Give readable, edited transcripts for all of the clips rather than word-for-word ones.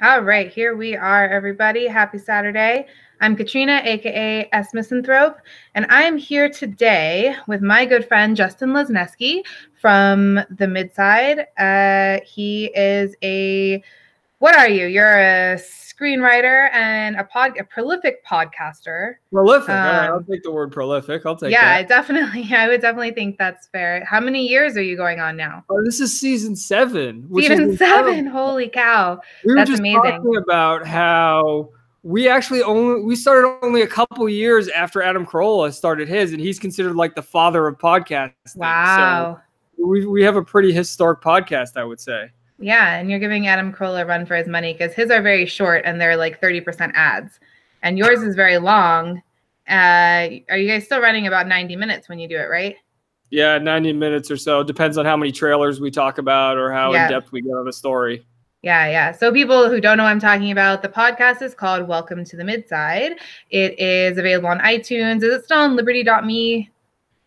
All right, here we are, everybody. Happy Saturday. I'm Katrina, aka S. Misanthrope, and I'm here today with my good friend Justin Lesniewski from the Midside. He is what are you? You're a screenwriter and a prolific podcaster. Prolific. All right, I'll take the word prolific. I'll take Yeah, that. I would definitely think that's fair. How many years are you going on now? Oh, this is season 7, which is Season incredible. 7. Holy cow. We were That's just amazing. talking about how we started only a couple years after Adam Carolla started his, and he's considered like the father of podcasting. So Wow. we have a pretty historic podcast, I would say. Yeah, and you're giving Adam Carolla a run for his money because his are very short and they're like 30% ads, and yours is very long. Are you guys still running about 90 minutes when you do it, right? Yeah, 90 minutes or so. Depends on how many trailers we talk about or how in Yeah. depth we get on a story. Yeah. So people who don't know what I'm talking about, the podcast is called Welcome to the Midside. It is available on iTunes. Is it still on liberty.me?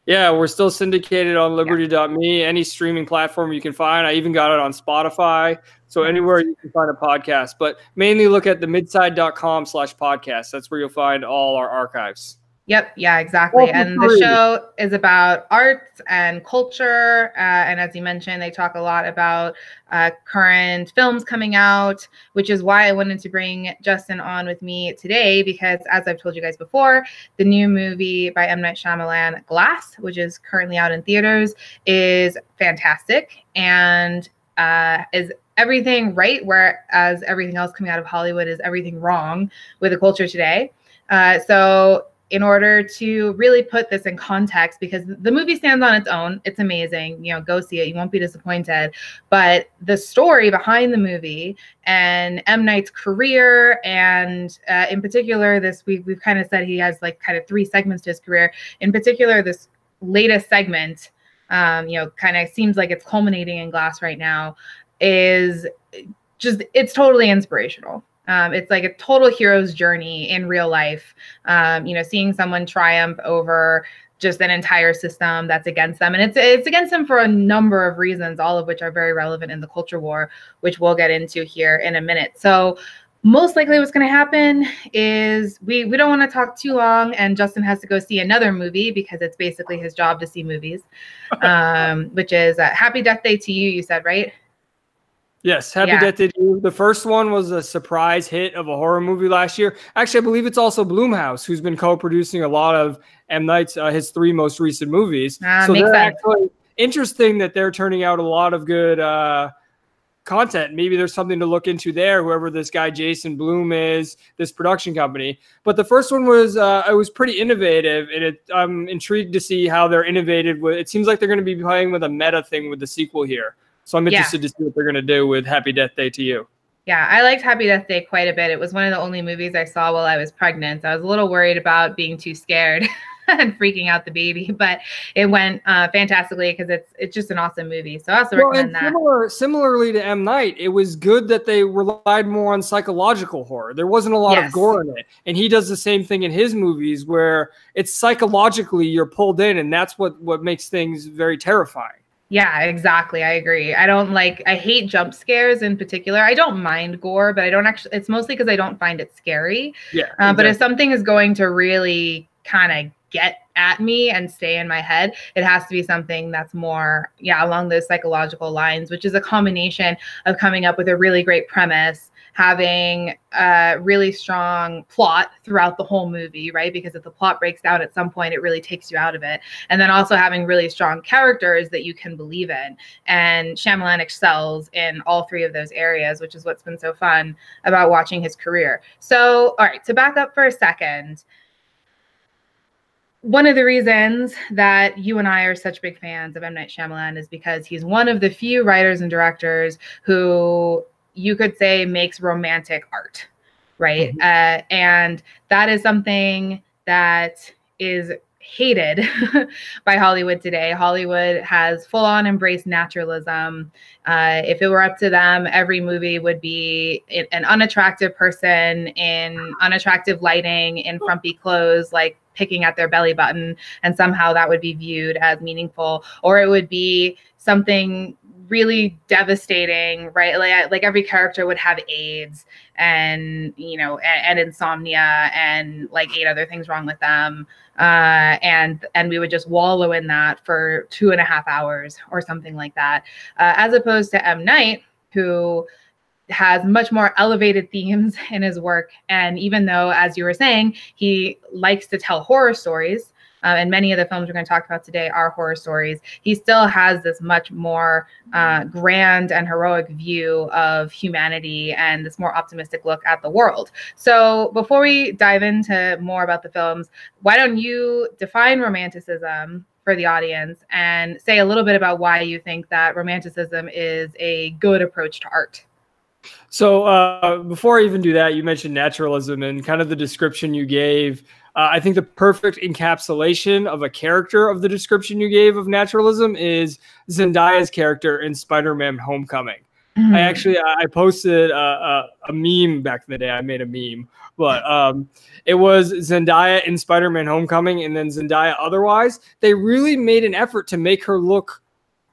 Yeah, we're still syndicated on liberty.me, any streaming platform you can find. I even got it on Spotify. So anywhere you can find a podcast, but mainly look at the midside.com/podcast. That's where you'll find all our archives. Yep. Yeah, exactly. And the show is about arts and culture. And as you mentioned, they talk a lot about current films coming out, which is why I wanted to bring Justin on with me today, because as I've told you guys before, the new movie by M. Night Shyamalan, Glass, which is currently out in theaters, is fantastic and is everything right, whereas everything else coming out of Hollywood is everything wrong with the culture today. So in order to really put this in context, because the movie stands on its own, it's amazing. You know, go see it. You won't be disappointed. But the story behind the movie and M. Night's career, and in particular, we've kind of said he has like kind of 3 segments to his career. In particular, this latest segment, kind of seems like it's culminating in Glass right now, is just, it's totally inspirational. It's like a total hero's journey in real life. Seeing someone triumph over just an entire system that's against them. And it's against them for a number of reasons, all of which are very relevant in the culture war, which we'll get into here in a minute. So most likely what's going to happen is we don't want to talk too long, and Justin has to go see another movie because it's basically his job to see movies, which is Happy Death Day to You, you said, right? Yes, Happy Death Day to You. The first one was a surprise hit of a horror movie last year. Actually, I believe it's also Blumhouse, who's been co-producing a lot of M. Night's his 3 most recent movies. So they're actually interesting that they're turning out a lot of good content. Maybe there's something to look into there, whoever this guy Jason Blum is, this production company. But the first one was it was pretty innovative, and I'm intrigued to see how they're innovative with. It seems like they're going to be playing with a meta thing with the sequel here. So I'm interested to see what they're going to do with Happy Death Day to You. Yeah, I liked Happy Death Day quite a bit. It was one of the only movies I saw while I was pregnant. I was a little worried about being too scared and freaking out the baby, but it went fantastically because it's just an awesome movie. So I also recommend that. Similarly to M. Night, it was good that they relied more on psychological horror. There wasn't a lot of gore in it. And he does the same thing in his movies where it's psychologically you're pulled in, and that's what makes things very terrifying. Yeah, exactly. I agree. I hate jump scares in particular. I don't mind gore, but I don't actually, it's mostly because I don't find it scary. Yeah. Exactly. But if something is going to really kind of get at me and stay in my head, it has to be something that's more, along those psychological lines, which is a combination of coming up with a really great premise, having a really strong plot throughout the whole movie, right? Because if the plot breaks down at some point, it really takes you out of it. And then also having really strong characters that you can believe in. And Shyamalan excels in all 3 of those areas, which is what's been so fun about watching his career. So, all right, to back up for a second, one of the reasons that you and I are such big fans of M. Night Shyamalan is because he's one of the few writers and directors who you could say makes romantic art, right? Mm-hmm. And that is something that is hated by Hollywood today. Hollywood has full on embraced naturalism. If it were up to them, every movie would be an unattractive person in unattractive lighting, in frumpy clothes, like picking at their belly button, and somehow that would be viewed as meaningful, or it would be something really devastating, right? Like every character would have AIDS and, you know, and insomnia and like 8 other things wrong with them. And we would just wallow in that for 2.5 hours or something like that. As opposed to M. Night, who has much more elevated themes in his work. And even though, as you were saying, he likes to tell horror stories, and many of the films we're going to talk about today are horror stories, he still has this much more grand and heroic view of humanity and this more optimistic look at the world. So before we dive into more about the films, why don't you define Romanticism for the audience and say a little bit about why you think that Romanticism is a good approach to art? So before I even do that, you mentioned naturalism and kind of the description you gave. I think the perfect encapsulation of a character of the description you gave of naturalism is Zendaya's character in Spider-Man Homecoming. I posted a meme back in the day. I made a meme, but it was Zendaya in Spider-Man Homecoming and then Zendaya otherwise. They really made an effort to make her look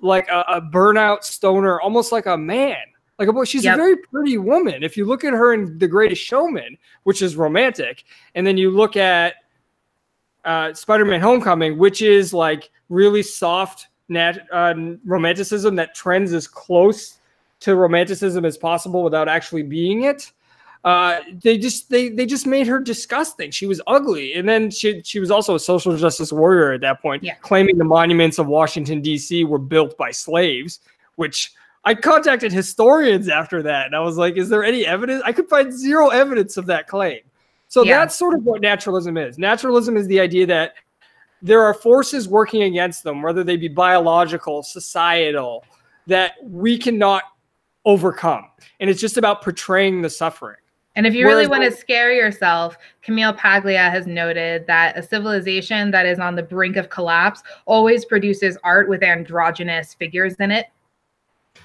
like a burnout stoner, almost like a man. Like a boy, she's a very pretty woman. If you look at her in The Greatest Showman, which is romantic, and then you look at Spider-Man Homecoming, which is like really soft romanticism that trends as close to romanticism as possible without actually being it. They just made her disgusting. She was ugly, and then she was also a social justice warrior at that point, claiming the monuments of Washington D.C. were built by slaves, which I contacted historians after that, and I was like, is there any evidence? I could find zero evidence of that claim. So that's sort of what naturalism is. Naturalism is the idea that there are forces working against them, whether they be biological, societal, that we cannot overcome. And it's just about portraying the suffering. And if you really want to scare yourself, Camille Paglia has noted that a civilization that is on the brink of collapse always produces art with androgynous figures in it.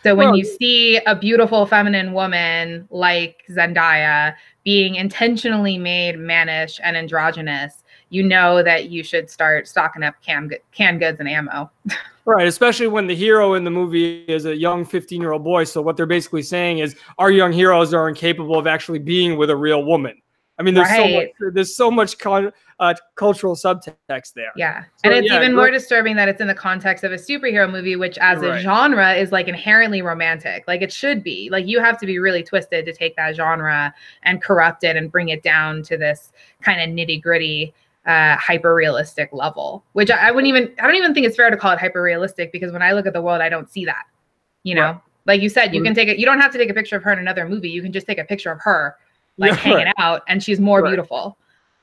So when you see a beautiful feminine woman like Zendaya being intentionally made mannish and androgynous, you know that you should start stocking up canned goods and ammo. Right, especially when the hero in the movie is a young 15-year-old boy. So what they're basically saying is our young heroes are incapable of actually being with a real woman. I mean, there's so much cultural subtext there. Yeah. So, and it's even more disturbing that it's in the context of a superhero movie, which as a genre is like inherently romantic. Like it should be. Like you have to be really twisted to take that genre and corrupt it and bring it down to this kind of nitty-gritty hyper realistic level, which I don't even think it's fair to call it hyper realistic, because when I look at the world, I don't see that. You know, like you said, you can take it. You don't have to take a picture of her in another movie. You can just take a picture of her hanging out, and she's more beautiful.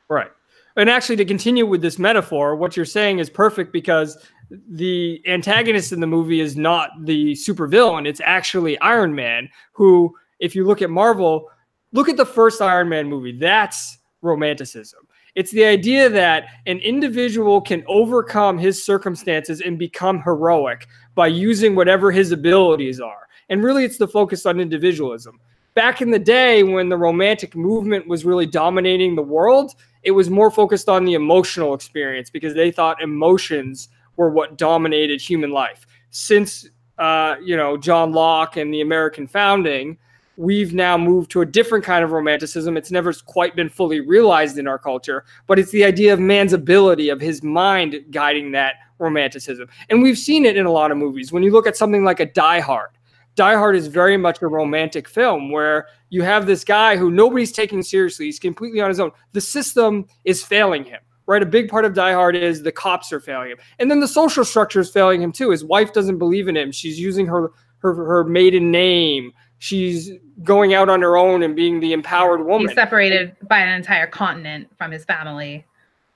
Right. And actually, to continue with this metaphor, what you're saying is perfect, because the antagonist in the movie is not the supervillain. It's actually Iron Man, who, if you look at Marvel, look at the first Iron Man movie. That's romanticism. It's the idea that an individual can overcome his circumstances and become heroic by using whatever his abilities are. And really, it's the focus on individualism. Back in the day when the romantic movement was really dominating the world, it was more focused on the emotional experience, because they thought emotions were what dominated human life. Since, John Locke and the American founding, we've now moved to a different kind of romanticism. It's never quite been fully realized in our culture, but it's the idea of man's ability, of his mind guiding that romanticism. And we've seen it in a lot of movies. When you look at something like a Die Hard, Die Hard is very much a romantic film where you have this guy who nobody's taking seriously. He's completely on his own. The system is failing him, right? A big part of Die Hard is the cops are failing him. And then the social structure is failing him too. His wife doesn't believe in him. She's using her maiden name. She's going out on her own and being the empowered woman. He's separated by an entire continent from his family.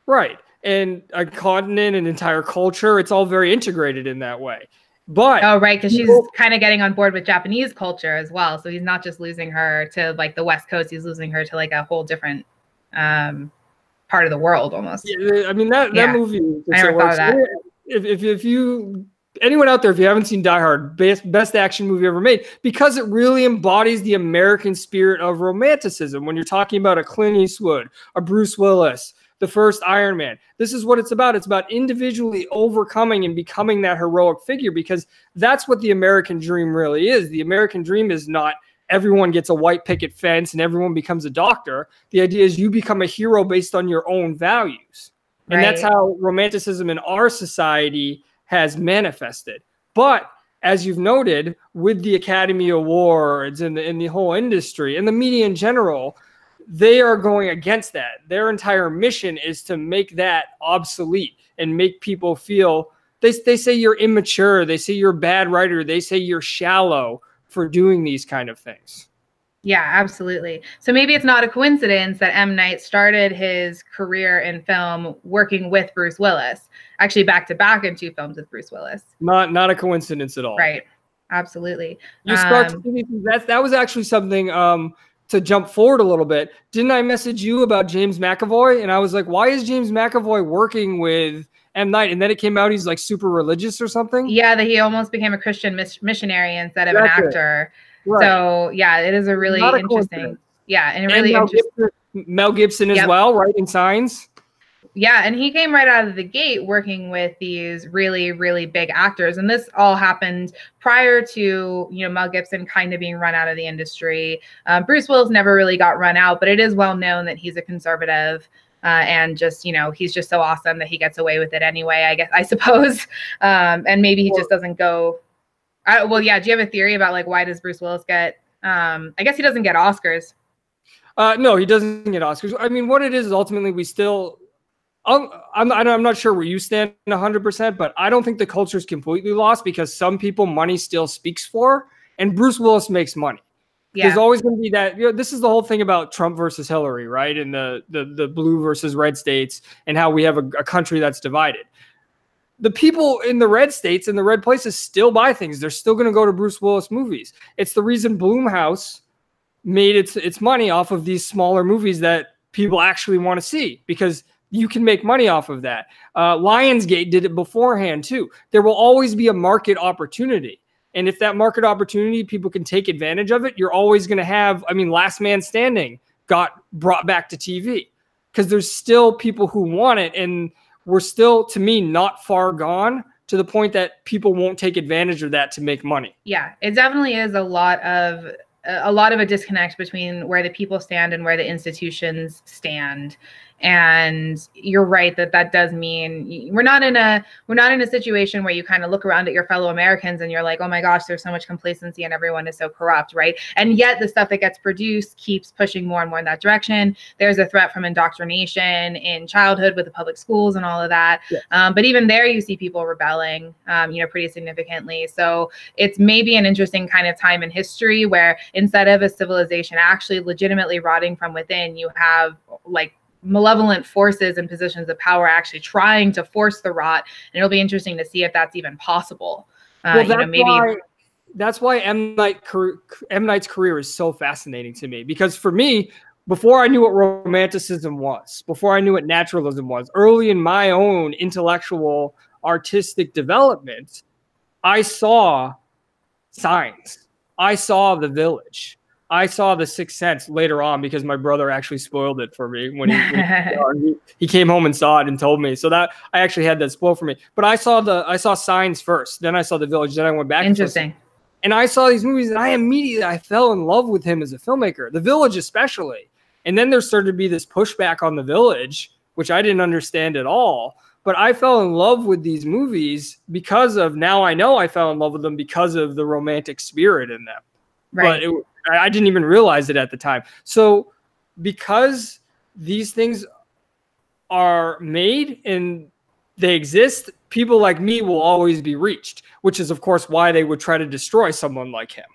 Right. And a continent, an entire culture, it's all very integrated in that way. But because she's kind of getting on board with Japanese culture as well. So he's not just losing her to like the West Coast, he's losing her to like a whole different part of the world almost. Yeah, I mean that movie. I never thought of that. If you anyone out there, if you haven't seen Die Hard, best action movie ever made, because it really embodies the American spirit of romanticism. When you're talking about a Clint Eastwood, a Bruce Willis, the first Iron Man. This is what it's about. It's about individually overcoming and becoming that heroic figure, because that's what the American dream really is. The American dream is not everyone gets a white picket fence and everyone becomes a doctor. The idea is you become a hero based on your own values. And that's how romanticism in our society has manifested. But as you've noted, with the Academy Awards and the whole industry and the media in general, they are going against that. Their entire mission is to make that obsolete and make people feel, they say you're immature, they say you're a bad writer, they say you're shallow for doing these kind of things. Yeah, absolutely. So maybe it's not a coincidence that M. Night started his career in film working with Bruce Willis, actually back to back in 2 films with Bruce Willis. Not a coincidence at all. Right. Absolutely. You start to see that was actually something to jump forward a little bit. Didn't I message you about James McAvoy? And I was like, why is James McAvoy working with M. Night? And then it came out he's like super religious or something. Yeah, that he almost became a Christian missionary instead of an actor. Right. So yeah, it is a really interesting. Yeah, and really interesting. Mel Gibson as well, writing Signs. Yeah, and he came right out of the gate working with these really, really big actors. And this all happened prior to, Mel Gibson kind of being run out of the industry. Bruce Willis never really got run out, but it is well known that he's a conservative. And just, he's just so awesome that he gets away with it anyway, I suppose. And maybe he just doesn't go. Well, yeah. Do you have a theory about like, why does Bruce Willis get, I guess he doesn't get Oscars. No, he doesn't get Oscars. I mean, what it is ultimately, we still, I'm not sure where you stand 100%, but I don't think the culture is completely lost, because some people money still speaks for, and Bruce Willis makes money. Yeah. There's always going to be that. This is the whole thing about Trump versus Hillary, right? And the blue versus red states, and how we have a country that's divided. The people in the red states and the red places still buy things. They're still going to go to Bruce Willis movies. It's the reason Blumhouse made its money off of these smaller movies that people actually want to see, because you can make money off of that. Lionsgate did it beforehand too. There will always be a market opportunity. And if that market opportunity, people can take advantage of it, you're always going to have, Last Man Standing got brought back to TV, because there's still people who want it. And we're still, to me, not far gone to the point that people won't take advantage of that to make money. Yeah, it definitely is a lot of a disconnect between where the people stand and where the institutions stand. And you're right that does mean we're not in a situation where you kind of look around at your fellow Americans and you're like, oh my gosh, there's so much complacency and everyone is so corrupt, right? And yet the stuff that gets produced keeps pushing more and more in that direction. There's a threat from indoctrination in childhood with the public schools and all of that. Yeah. But even there, you see people rebelling, pretty significantly. So it's maybe an interesting kind of time in history where instead of a civilization actually legitimately rotting from within, you have like malevolent forces and positions of power actually trying to force the rot. And it'll be interesting to see if that's even possible. That's why M. Night's career is so fascinating to me, because for me, before I knew what Romanticism was, before I knew what naturalism was, early in my own intellectual, artistic development, I saw Signs. I saw The Village. I saw The Sixth Sense later on, because my brother actually spoiled it for me when he came home and saw it and told me. So that I actually had that spoiled for me. But I saw Signs first, then I saw The Village, then I went back. Interesting. And I saw these movies, and I fell in love with him as a filmmaker. The Village especially. And then there started to be this pushback on The Village, which I didn't understand at all. But I fell in love with these movies because of, now I know I fell in love with them because of the romantic spirit in them. Right. But I didn't even realize it at the time. So because these things are made and they exist, people like me will always be reached, which is, of course, why they would try to destroy someone like him.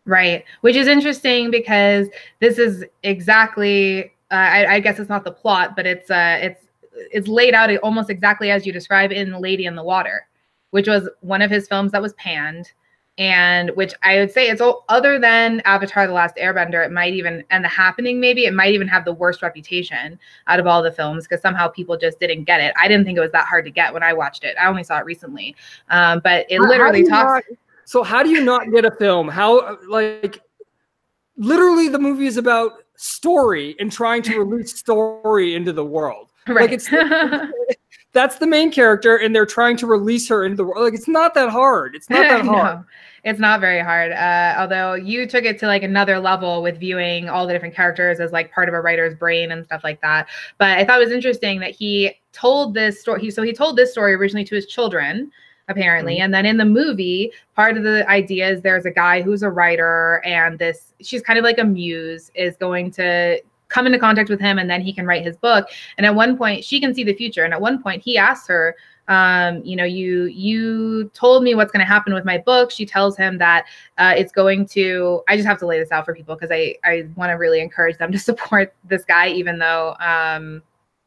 Right. Which is interesting, because this is exactly, I guess it's not the plot, but it's laid out almost exactly as you describe in Lady in the Water, which was one of his films that was panned. And which I would say it's other than Avatar: The Last Airbender, it might even, and The Happening, maybe it might even have the worst reputation out of all the films, because somehow people just didn't get it. I didn't think it was that hard to get when I watched it. I only saw it recently, but it literally talks. So how do you not get a film? How, like, literally the movie is about story and trying to release story into the world. Right. Like that's the main character, and they're trying to release her into the world. Like, it's not that hard. It's not that hard. No, it's not very hard. Although you took it to like another level with viewing all the different characters as like part of a writer's brain and stuff like that. But I thought it was interesting that he told this story. He told this story originally to his children, apparently. And then in the movie, part of the idea is there's a guy who's a writer, and she's kind of like a muse, is going to come into contact with him, and then he can write his book. And at one point she can see the future. And at one point he asks her, you told me what's going to happen with my book. She tells him that it's going to, I just have to lay this out for people because I want to really encourage them to support this guy, even though,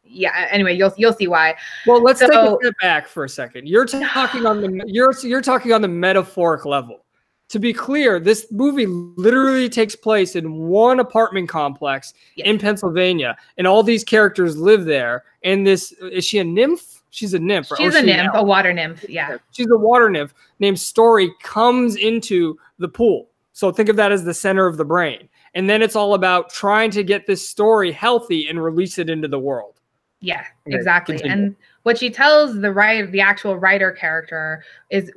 yeah, anyway, you'll see why. Well, let's take a step back for a second. You're talking on the metaphoric level. To be clear, this movie literally takes place in one apartment complex in Pennsylvania, and all these characters live there. And is she a nymph? She's a nymph. She's a nymph, a water nymph. Yeah. She's a water nymph named Story, comes into the pool. So think of that as the center of the brain. And then it's all about trying to get this story healthy and release it into the world. Yeah, exactly. Continue. And what she tells the actual writer character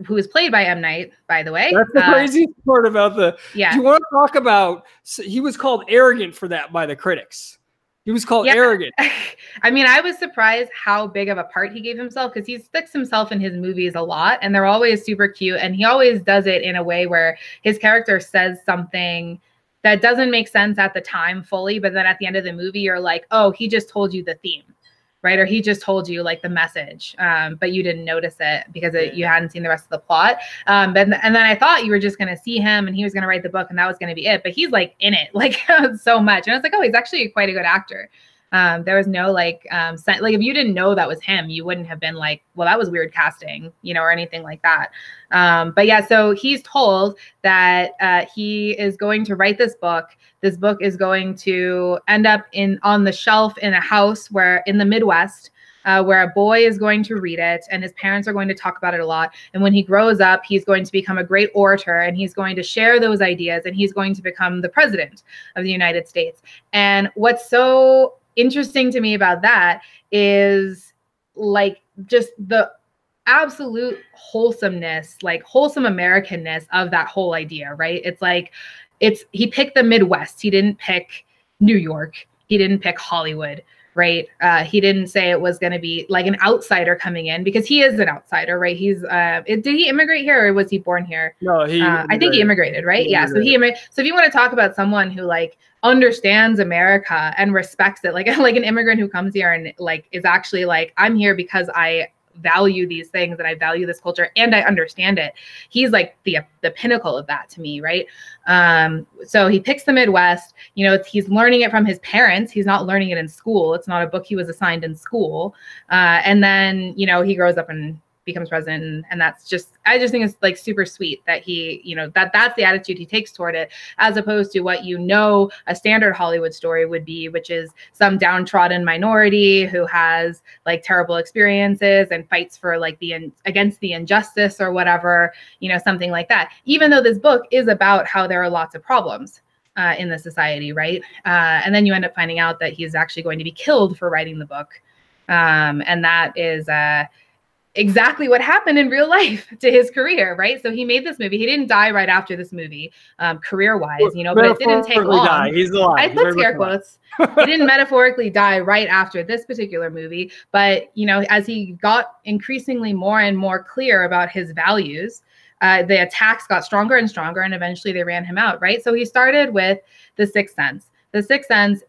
who is played by M. Night, by the way. That's the crazy part about do you want to talk about, he was called arrogant for that by the critics. He was called arrogant. I mean, I was surprised how big of a part he gave himself, because he sticks himself in his movies a lot, and they're always super cute. And he always does it in a way where his character says something that doesn't make sense at the time fully, but then at the end of the movie, you're like, oh, he just told you the theme. Right? Or he just told you like the message, but you didn't notice it because you hadn't seen the rest of the plot. And then I thought you were just going to see him and he was going to write the book and that was going to be it. But he's like in it like so much. And I was like, oh, he's actually quite a good actor. There was no like if you didn't know that was him, you wouldn't have been like, well, that was weird casting, or anything like that. But yeah, so he's told that he is going to write this book. This book is going to end up on the shelf in a house in the Midwest, where a boy is going to read it and his parents are going to talk about it a lot. And when he grows up, he's going to become a great orator and he's going to share those ideas and he's going to become the president of the United States. And what's so interesting to me about that is like just the absolute wholesomeness, like wholesome Americanness of that whole idea, right? It's like, he picked the Midwest. He didn't pick New York. He didn't pick Hollywood, right? He didn't say it was going to be like an outsider coming in, because he is an outsider, right? Did he immigrate here or was he born here? No, I think he immigrated, right? Yeah. So so if you want to talk about someone who like understands America and respects it, like an immigrant who comes here and like is actually like, I'm here because I value these things and I value this culture and I understand it. He's like the pinnacle of that to me, right? So he picks the Midwest. He's learning it from his parents. He's not learning it in school. It's not a book he was assigned in school. And then he grows up and becomes president, and I just think it's like super sweet that he, that's the attitude he takes toward it, as opposed to what a standard Hollywood story would be, which is some downtrodden minority who has like terrible experiences and fights for like against the injustice or whatever, something like that. Even though this book is about how there are lots of problems in the society, right? And then you end up finding out that he's actually going to be killed for writing the book, and that is exactly what happened in real life to his career, right? So he made this movie. He didn't die right after this movie, career-wise, but it didn't take long. Die. He's alive. I put scare quotes. He didn't metaphorically die right after this particular movie, but as he got increasingly more and more clear about his values, the attacks got stronger and stronger, and eventually they ran him out, right? So he started with The Sixth Sense. The Sixth Sense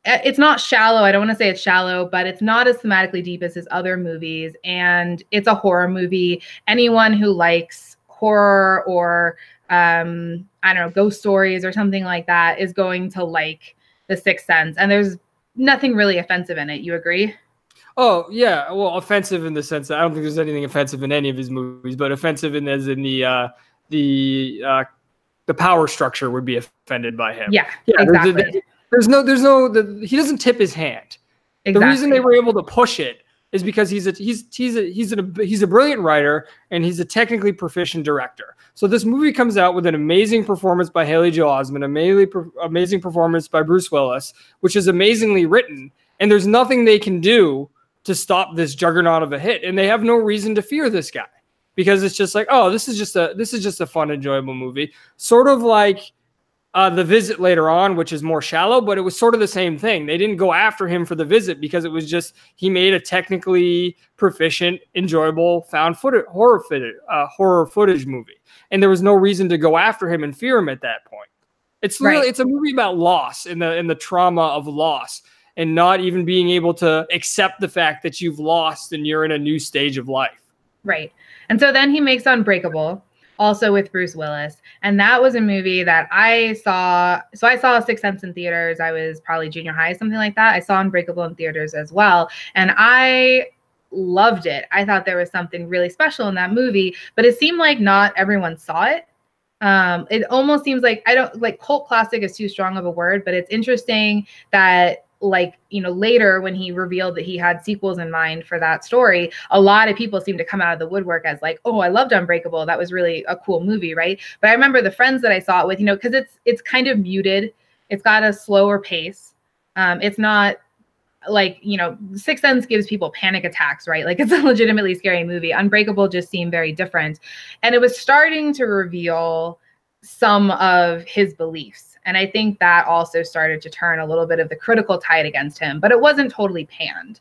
it's not shallow. I don't want to say it's shallow, but it's not as thematically deep as his other movies. And it's a horror movie. Anyone who likes horror or, I don't know, ghost stories or something like that is going to like The Sixth Sense. And there's nothing really offensive in it. You agree? Oh, yeah. Well, offensive in the sense that I don't think there's anything offensive in any of his movies, but offensive as in the power structure would be offended by him. Yeah exactly. He doesn't tip his hand. Exactly. The reason they were able to push it is because he's a brilliant writer and he's a technically proficient director. So this movie comes out with an amazing performance by Haley Joel Osment, amazing performance by Bruce Willis, which is amazingly written. And there's nothing they can do to stop this juggernaut of a hit. And they have no reason to fear this guy because it's just like, oh, this is just a fun, enjoyable movie. Sort of like The Visit later on, which is more shallow, but it was sort of the same thing. They didn't go after him for The Visit because it was just, he made a technically proficient, enjoyable found footage, horror footage movie. And there was no reason to go after him and fear him at that point. It's really, it's a movie about loss and the trauma of loss and not even being able to accept the fact that you've lost and you're in a new stage of life. Right. And so then he makes Unbreakable, also with Bruce Willis. And that was a movie that I saw. So I saw Sixth Sense in theaters. I was probably junior high, something like that. I saw Unbreakable in theaters as well. And I loved it. I thought there was something really special in that movie, but it seemed like not everyone saw it. It almost seems like, I don't like, cult classic is too strong of a word, but it's interesting that, like, you know, later when he revealed that he had sequels in mind for that story, a lot of people seem to come out of the woodwork as like, oh, I loved Unbreakable. That was really a cool movie, right? But I remember the friends that I saw it with, you know, because it's kind of muted. It's got a slower pace. It's not like, you know, Sixth Sense gives people panic attacks, right? Like, it's a legitimately scary movie. Unbreakable just seemed very different. And it was starting to reveal some of his beliefs. And I think that also started to turn a little bit of the critical tide against him, but it wasn't totally panned.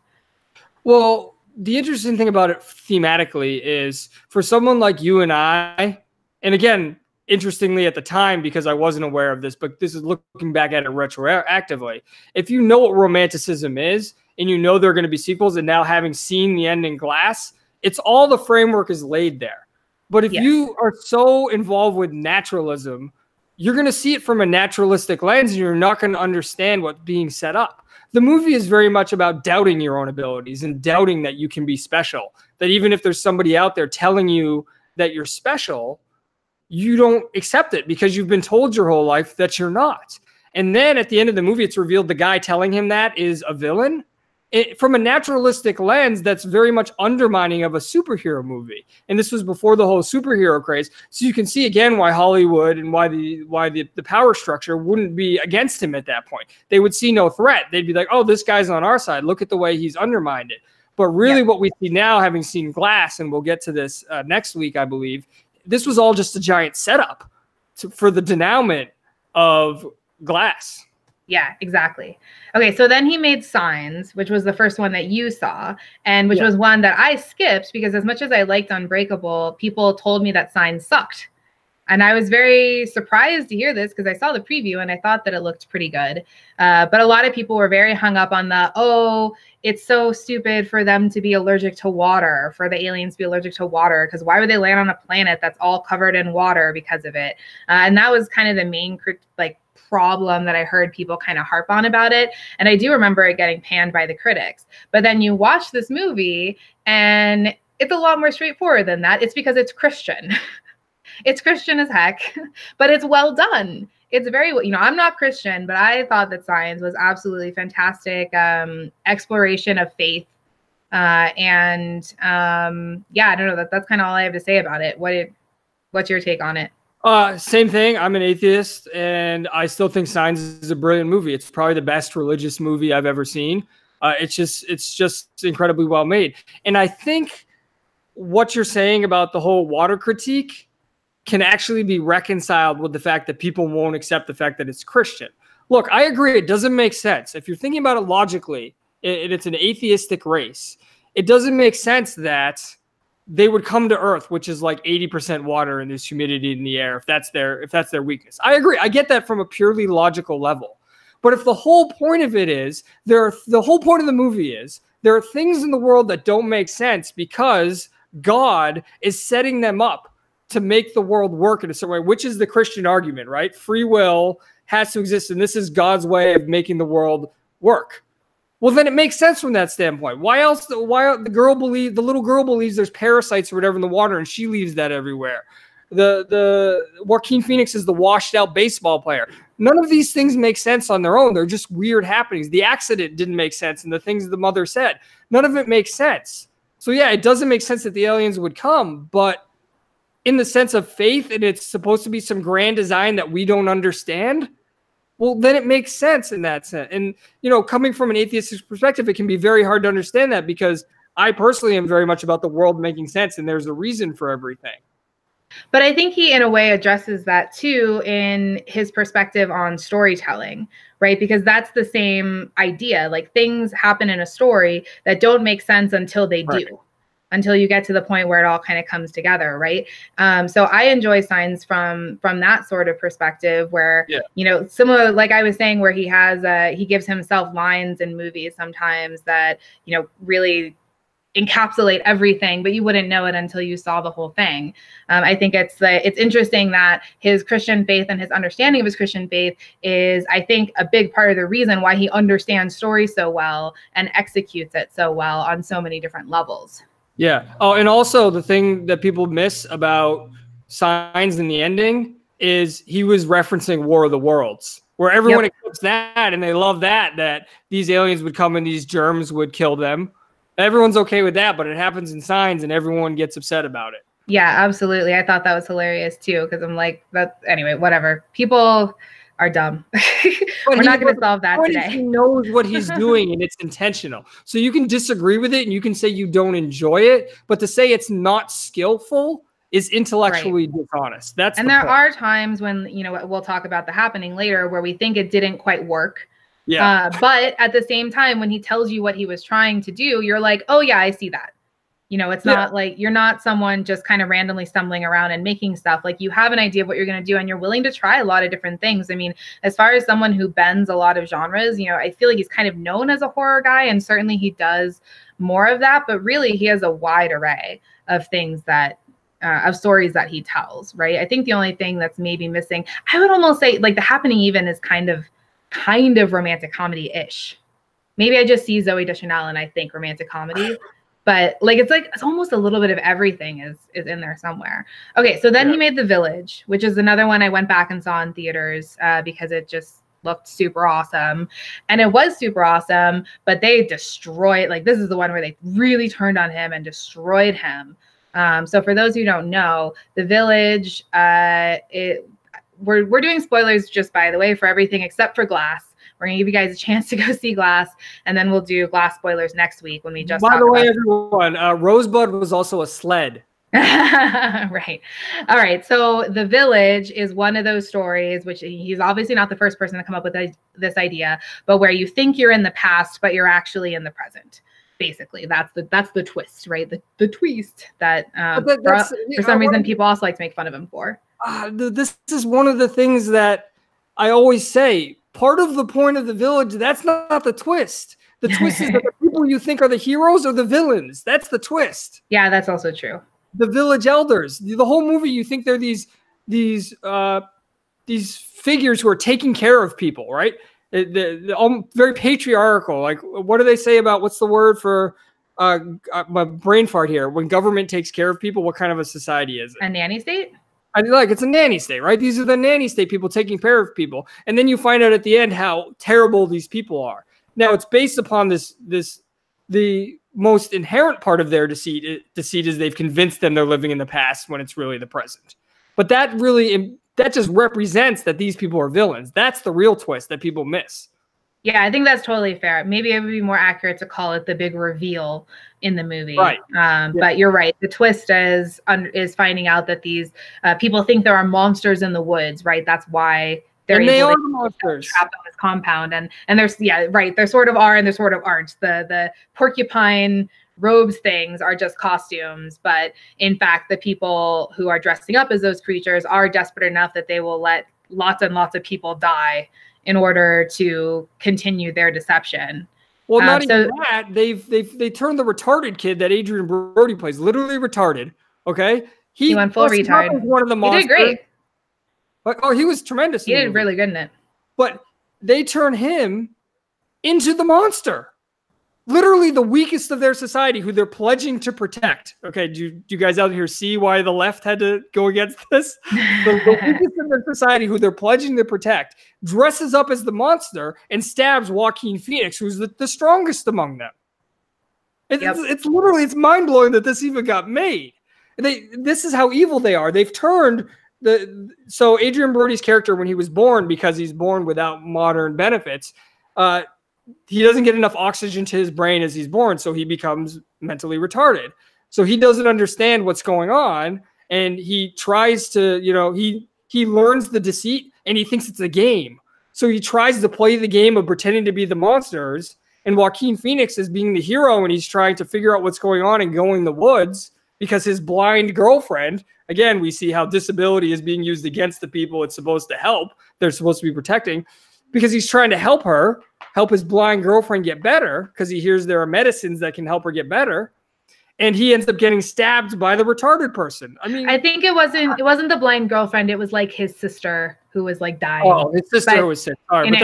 Well, the interesting thing about it thematically is for someone like you and I, and again, interestingly at the time, because I wasn't aware of this, but this is looking back at it retroactively. If you know what Romanticism is, and you know there are going to be sequels, and now having seen the end in Glass, it's all the framework is laid there. But if you are so involved with naturalism, you're going to see it from a naturalistic lens, and you're not going to understand what's being set up. The movie is very much about doubting your own abilities and doubting that you can be special, that even if there's somebody out there telling you that you're special, you don't accept it because you've been told your whole life that you're not. And then at the end of the movie, it's revealed the guy telling him that is a villain. From a naturalistic lens, that's very much undermining of a superhero movie. And this was before the whole superhero craze. So you can see again why Hollywood and why the power structure wouldn't be against him at that point. They would see no threat. They'd be like, oh, this guy's on our side. Look at the way he's undermined it. But really what we see now, having seen Glass, and we'll get to this next week, I believe, this was all just a giant setup for the denouement of Glass. Yeah, exactly. Okay, so then he made Signs, which was the first one that you saw, and which was one that I skipped because as much as I liked Unbreakable, people told me that Signs sucked. And I was very surprised to hear this because I saw the preview and I thought that it looked pretty good. But a lot of people were very hung up on the, oh, it's so stupid for them to be allergic to water, for the aliens to be allergic to water, because why would they land on a planet that's all covered in water because of it? And that was kind of the main problem that I heard people kind of harp on about it. And I do remember it getting panned by the critics. But then you watch this movie and it's a lot more straightforward than that. It's because it's Christian. It's Christian as heck, but it's well done. It's very, you know, I'm not Christian, but I thought that Signs was absolutely fantastic exploration of faith. Yeah, I don't know. That's kind of all I have to say about it. What's your take on it? Same thing. I'm an atheist, and I still think Signs is a brilliant movie. It's probably the best religious movie I've ever seen. It's just incredibly well made. And I think what you're saying about the whole water critique can actually be reconciled with the fact that people won't accept the fact that it's Christian. Look, I agree. It doesn't make sense. If you're thinking about it logically, it's an atheistic race. It doesn't make sense that they would come to Earth, which is like 80% water and there's humidity in the air, if that's their weakness. I agree. I get that from a purely logical level. But if the whole point of it is, the whole point of the movie is, there are things in the world that don't make sense because God is setting them up to make the world work in a certain way, which is the Christian argument, right? Free will has to exist, and this is God's way of making the world work. Well, then it makes sense from that standpoint. Why the little girl believes there's parasites or whatever in the water, and she leaves that everywhere. The Joaquin Phoenix is the washed out baseball player. None of these things make sense on their own. They're just weird happenings. The accident didn't make sense, and the things the mother said, none of it makes sense. So yeah, it doesn't make sense that the aliens would come, but in the sense of faith, and it's supposed to be some grand design that we don't understand, well, then it makes sense in that sense. And, you know, coming from an atheistic perspective, it can be very hard to understand that, because I personally am very much about the world making sense, and there's a reason for everything. But I think he, in a way, addresses that too in his perspective on storytelling, right? Because that's the same idea. Like, things happen in a story that don't make sense until they do, until you get to the point where it all kind of comes together, right? So I enjoy Signs from that sort of perspective, where, you know, similar, like I was saying, where he has he gives himself lines in movies sometimes that, you know, really encapsulate everything, but you wouldn't know it until you saw the whole thing. I think it's interesting that his Christian faith and his understanding of his Christian faith is, I think, a big part of the reason why he understands story so well and executes it so well on so many different levels. Yeah. Oh, and also the thing that people miss about Signs in the ending is he was referencing War of the Worlds, where everyone accepts that and they love that these aliens would come and these germs would kill them. Everyone's okay with that, but it happens in Signs and everyone gets upset about it. Yeah, absolutely. I thought that was hilarious too, because I'm like, anyway, whatever. People are dumb. We're not going to solve that today. He knows what he's doing and it's intentional. So you can disagree with it and you can say you don't enjoy it, but to say it's not skillful is intellectually dishonest. There are times when, you know, we'll talk about The Happening later, where we think it didn't quite work. Yeah. But at the same time, when he tells you what he was trying to do, you're like, oh yeah, I see that. You know, it's not like you're not someone just kind of randomly stumbling around and making stuff. Like, you have an idea of what you're going to do and you're willing to try a lot of different things. I mean, as far as someone who bends a lot of genres, you know, I feel like he's kind of known as a horror guy, and certainly he does more of that, but really he has a wide array of things that of stories that he tells, right? I think the only thing that's maybe missing, I would almost say, like, The Happening even is kind of romantic comedy-ish. Maybe I just see Zooey Deschanel and I think romantic comedy, but like it's almost a little bit of everything is in there somewhere. Okay, so then he made The Village, which is another one I went back and saw in theaters because it just looked super awesome. And it was super awesome, but they destroyed, like, this is the one where they really turned on him and destroyed him. So for those who don't know, The Village, we're doing spoilers, just by the way, for everything except for Glass. We're gonna give you guys a chance to go see Glass, and then we'll do Glass spoilers next week when we just. By the way, everyone, Rosebud was also a sled. Right. All right. So The Village is one of those stories, which he's obviously not the first person to come up with this idea, but where you think you're in the past, but you're actually in the present. Basically, that's the twist, right? The twist that for some reason people also like to make fun of him for. This is one of the things that I always say. Part of the point of The Village, that's not the twist. The twist is that the people you think are the heroes are the villains. That's the twist. Yeah, that's also true. The village elders. The whole movie, you think they're these figures who are taking care of people, right? They're very patriarchal. Like, what do they say about, what's the word for my brain fart here? When government takes care of people, what kind of a society is it? A nanny state? It's a nanny state, right? These are the nanny state people taking care of people. And then you find out at the end how terrible these people are. Now, it's based upon the most inherent part of their deceit is they've convinced them they're living in the past when it's really the present. But that just represents that these people are villains. That's the real twist that people miss. Yeah, I think that's totally fair. Maybe it would be more accurate to call it the big reveal in the movie. Right. But you're right. The twist is finding out that these people think there are monsters in the woods, right? That's why they're able to monsters trapped on this compound. And there's, there sort of are and there sort of aren't. The porcupine robes things are just costumes, but in fact, the people who are dressing up as those creatures are desperate enough that they will let lots and lots of people die in order to continue their deception. Well, not even that. They turned the retarded kid that Adrian Brody plays, literally retarded. Okay, he went full retard. One of the monsters. He did great. Oh, he was tremendous. He did really good in it. But they turn him into the monster. Literally the weakest of their society, who they're pledging to protect. Okay, do you guys out here see why the left had to go against this? The weakest of their society, who they're pledging to protect, dresses up as the monster and stabs Joaquin Phoenix, who's the strongest among them. It's literally, it's mind-blowing that this even got made. This is how evil they are. They've turned So Adrian Brody's character, when he was born, because he's born without modern benefits, he doesn't get enough oxygen to his brain as he's born, so he becomes mentally retarded. So he doesn't understand what's going on, and he tries to, he learns the deceit, and he thinks it's a game. So he tries to play the game of pretending to be the monsters, and Joaquin Phoenix is being the hero, and he's trying to figure out what's going on and go in the woods because his blind girlfriend, again, we see how disability is being used against the people it's supposed to help. They're supposed to be protecting, because he's trying to help his blind girlfriend get better, because he hears there are medicines that can help her get better. And he ends up getting stabbed by the retarded person. I mean, I think it wasn't the blind girlfriend. It was like his sister who was like dying. Oh, his sister was sick. Sorry, but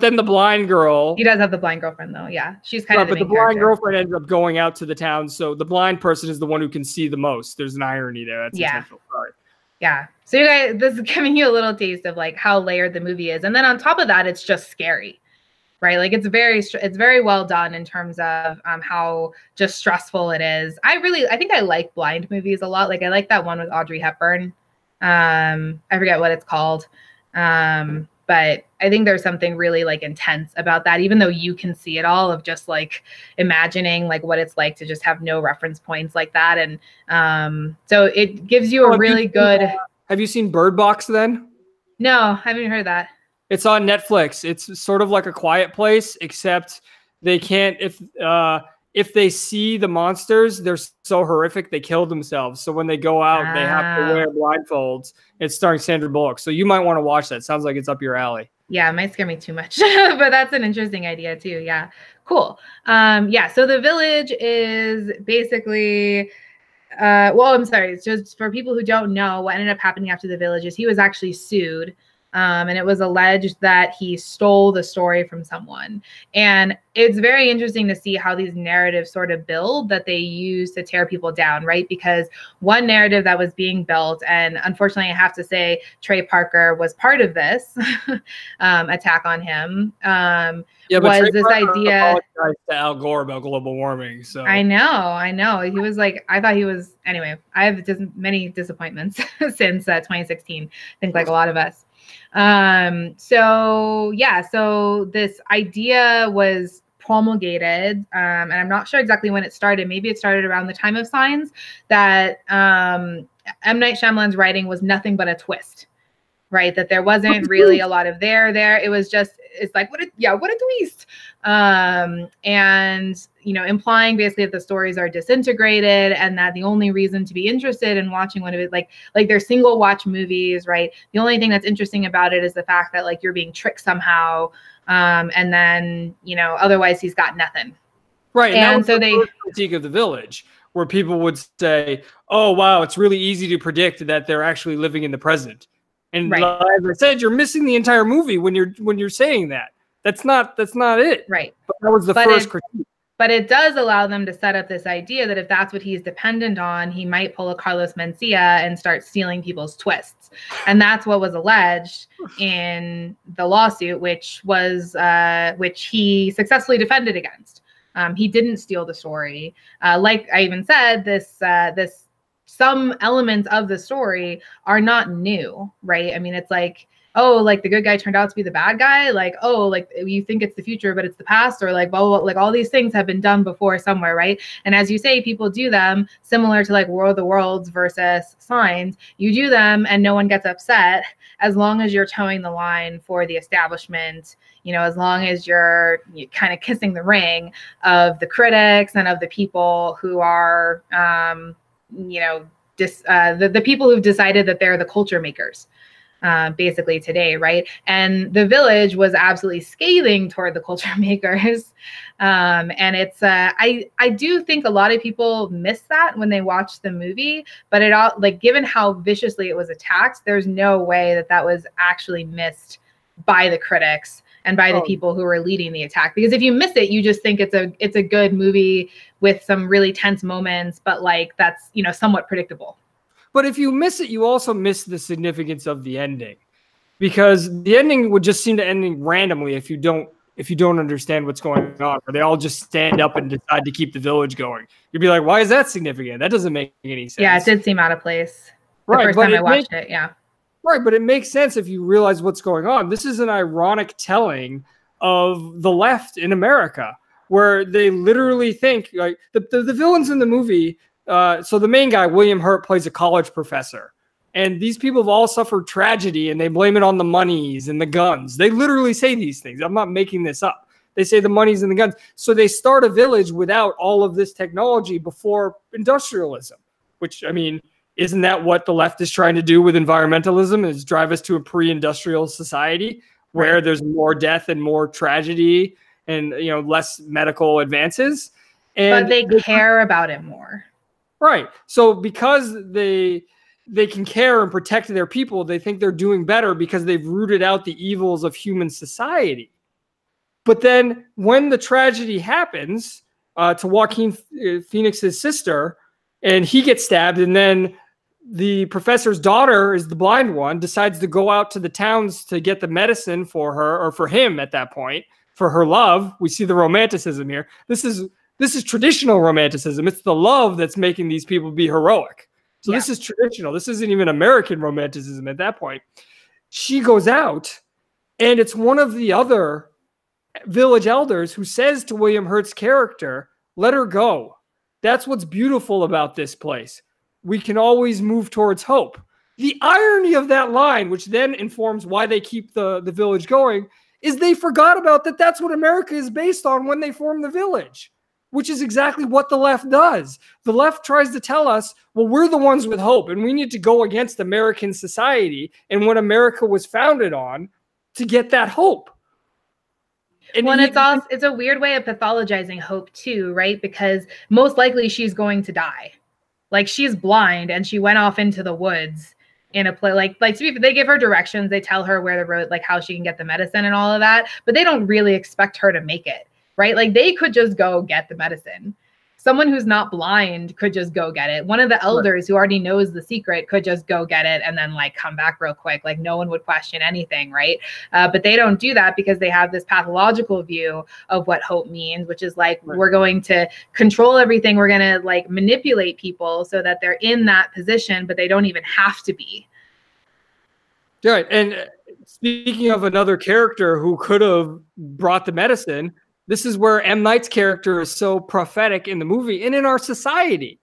then the blind girl. He does have the blind girlfriend though. Yeah, she's kind of. But the blind girlfriend ends up going out to the town, so the blind person is the one who can see the most. There's an irony there. That's intentional. Sorry. Yeah. So you guys, this is giving you a little taste of like how layered the movie is, and then on top of that, it's just scary. Right, like it's very well done in terms of how just stressful it is. I think I like blind movies a lot. Like I like that one with Audrey Hepburn. I forget what it's called, but I think there's something really like intense about that. Even though you can see it all, of just like imagining like what it's like to just have no reference points like that, and so it gives you a really good. Have you seen Bird Box then? No, I haven't heard that. It's on Netflix. It's sort of like A Quiet Place, except they can't, if they see the monsters, they're so horrific, they kill themselves. So when they go out, they have to wear blindfolds. It's starring Sandra Bullock. So you might want to watch that. Sounds like it's up your alley. Yeah, it might scare me too much, but that's an interesting idea too. Yeah, cool. So The Village is basically, I'm sorry. It's just for people who don't know, what ended up happening after The Village is he was actually sued. And it was alleged that he stole the story from someone. And it's very interesting to see how these narratives sort of build that they use to tear people down, right? Because one narrative that was being built, and unfortunately I have to say Trey Parker was part of this attack on him, was this idea to Al Gore about global warming. So I know. He was like, I thought he was, anyway, I have many disappointments since 2016, I think like a lot of us. So this idea was promulgated, and I'm not sure exactly when it started. Maybe it started around the time of Signs, that M. Night Shyamalan's writing was nothing but a twist, right? That there wasn't really a lot of there. It was just, it's like, what a twist. And, implying basically that the stories are disintegrated, and that the only reason to be interested in watching one of it, like they're single watch movies, right? The only thing that's interesting about it is the fact that like you're being tricked somehow. And then, otherwise he's got nothing. Right. And so they critique of The Village, where people would say, oh, wow, it's really easy to predict that they're actually living in the present. And right. As I said, you're missing the entire movie when you're saying that. That's not it. Right. But that was the first critique. But it does allow them to set up this idea that if that's what he's dependent on, he might pull a Carlos Mencia and start stealing people's twists. And that's what was alleged in the lawsuit, which he successfully defended against. He didn't steal the story. Like I even said, some elements of the story are not new, right? I mean, it's like, oh, like the good guy turned out to be the bad guy. Like, oh, like you think it's the future, but it's the past, or like, well, like all these things have been done before somewhere, right? And as you say, people do them similar to like War of the Worlds versus Signs. You do them and no one gets upset as long as you're towing the line for the establishment, as long as you're kind of kissing the ring of the critics and of the people who are, the people who've decided that they're the culture makers. Basically today, right? And The Village was absolutely scathing toward the culture makers. And it's, I do think a lot of people miss that when they watch the movie, but it all, like, given how viciously it was attacked, there's no way that was actually missed by the critics and by the people who were leading the attack. Because if you miss it, you just think it's a good movie with some really tense moments, but like, that's, somewhat predictable. But if you miss it, you also miss the significance of the ending, because the ending would just seem to end randomly if you don't understand what's going on, or they all just stand up and decide to keep the village going. You'd be like, why is that significant? That doesn't make any sense. Yeah, it did seem out of place. the first time I watched it. Yeah. Right, but it makes sense if you realize what's going on. This is an ironic telling of the left in America, where they literally think like the villains in the movie. So the main guy, William Hurt, plays a college professor. And these people have all suffered tragedy and they blame it on the monies and the guns. They literally say these things. I'm not making this up. They say the monies and the guns. So they start a village without all of this technology before industrialism, which, I mean, isn't that what the left is trying to do with environmentalism, is drive us to a pre-industrial society where there's more death and more tragedy and, you know, less medical advances? And but they care about it more. Right. So because they can care and protect their people, they think they're doing better because they've rooted out the evils of human society. But then when the tragedy happens to Joaquin Phoenix's sister, and he gets stabbed, and then the professor's daughter is the blind one, decides to go out to the towns to get the medicine for her, or for him at that point, for her love. We see the romanticism here. This is traditional romanticism. It's the love that's making these people be heroic. So this is traditional. This isn't even American romanticism at that point. She goes out, and it's one of the other village elders who says to William Hurt's character, let her go. That's what's beautiful about this place. We can always move towards hope. The irony of that line, which then informs why they keep the village going, is they forgot about that. That's what America is based on when they form the village, which is exactly what the left does. The left tries to tell us, well, we're the ones with hope, and we need to go against American society and what America was founded on to get that hope. And it's a weird way of pathologizing hope too, right? Because most likely she's going to die. Like, she's blind and she went off into the woods in a place like they give her directions. They tell her where the road, like how she can get the medicine and all of that, but they don't really expect her to make it, right? Like, they could just go get the medicine. Someone who's not blind could just go get it. One of the elders who already knows the secret could just go get it and then like come back real quick. Like, no one would question anything, right? But they don't do that because they have this pathological view of what hope means, which is like, we're going to control everything. We're going to like manipulate people so that they're in that position, but they don't even have to be. Right. And speaking of another character who could have brought the medicine, this is where M. Night's character is so prophetic in the movie and in our society.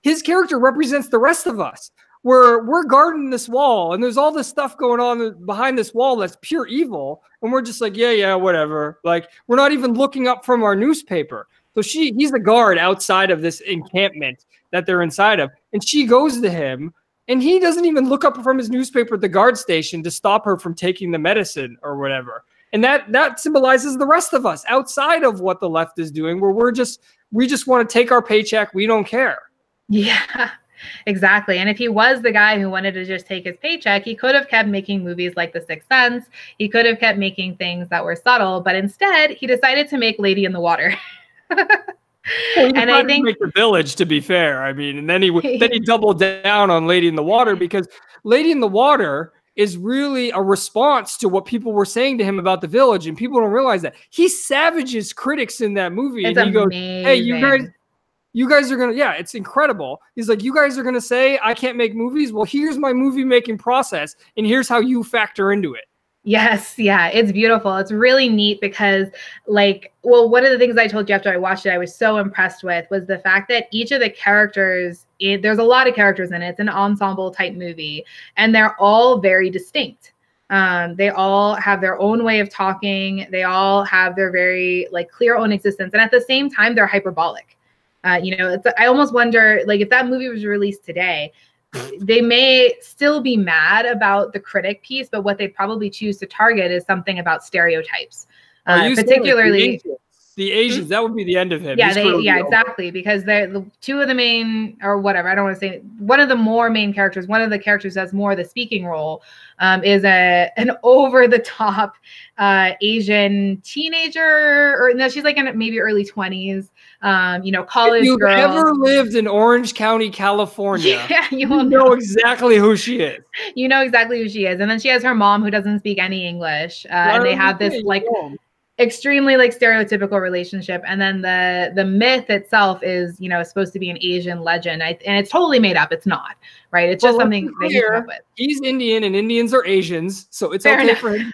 His character represents the rest of us. We're guarding this wall, and there's all this stuff going on behind this wall that's pure evil, and we're just like, yeah, whatever. Like, we're not even looking up from our newspaper. So he's the guard outside of this encampment that they're inside of, and she goes to him, and he doesn't even look up from his newspaper at the guard station to stop her from taking the medicine or whatever. And that symbolizes the rest of us outside of what the left is doing, where we just want to take our paycheck. We don't care. Yeah, exactly. And if he was the guy who wanted to just take his paycheck, he could have kept making movies like The Sixth Sense. He could have kept making things that were subtle, but instead he decided to make Lady in the Water. Well, and I think make The Village, to be fair. I mean, and then he doubled down on Lady in the Water, because Lady in the Water is really a response to what people were saying to him about the village, and people don't realize that. He savages critics in that movie, and he goes, "Hey, you guys are gonna, it's incredible." He's like, "You guys are gonna say I can't make movies? Well, here's my movie making process, and here's how you factor into it." Yes, yeah, it's beautiful. It's really neat because, like, well, one of the things I told you after I watched it, I was so impressed with, was the fact that each of the characters, there's a lot of characters in it. It's an ensemble type movie, and they're all very distinct. They all have their own way of talking. They all have their very like clear own existence, and at the same time, they're hyperbolic. I almost wonder, like, if that movie was released today, they may still be mad about the critic piece, but what they probably choose to target is something about stereotypes, particularly the Asians. That would be the end of him. Yeah, exactly, because they're the two of the main, or whatever. I don't want to say one of the more main characters. One of the characters that's more the speaking role is an over the top Asian teenager, or no, she's like in maybe early 20s. College if you've girl. Ever lived in Orange County, California? Yeah, you know exactly who she is. You know exactly who she is, and then she has her mom who doesn't speak any English, and they have this like. extremely like stereotypical relationship, and then the myth itself is, you know, supposed to be an Asian legend, and it's totally made up. It's not, right? It's just something that he came up with. He's Indian and Indians are Asians, so it's okay for him.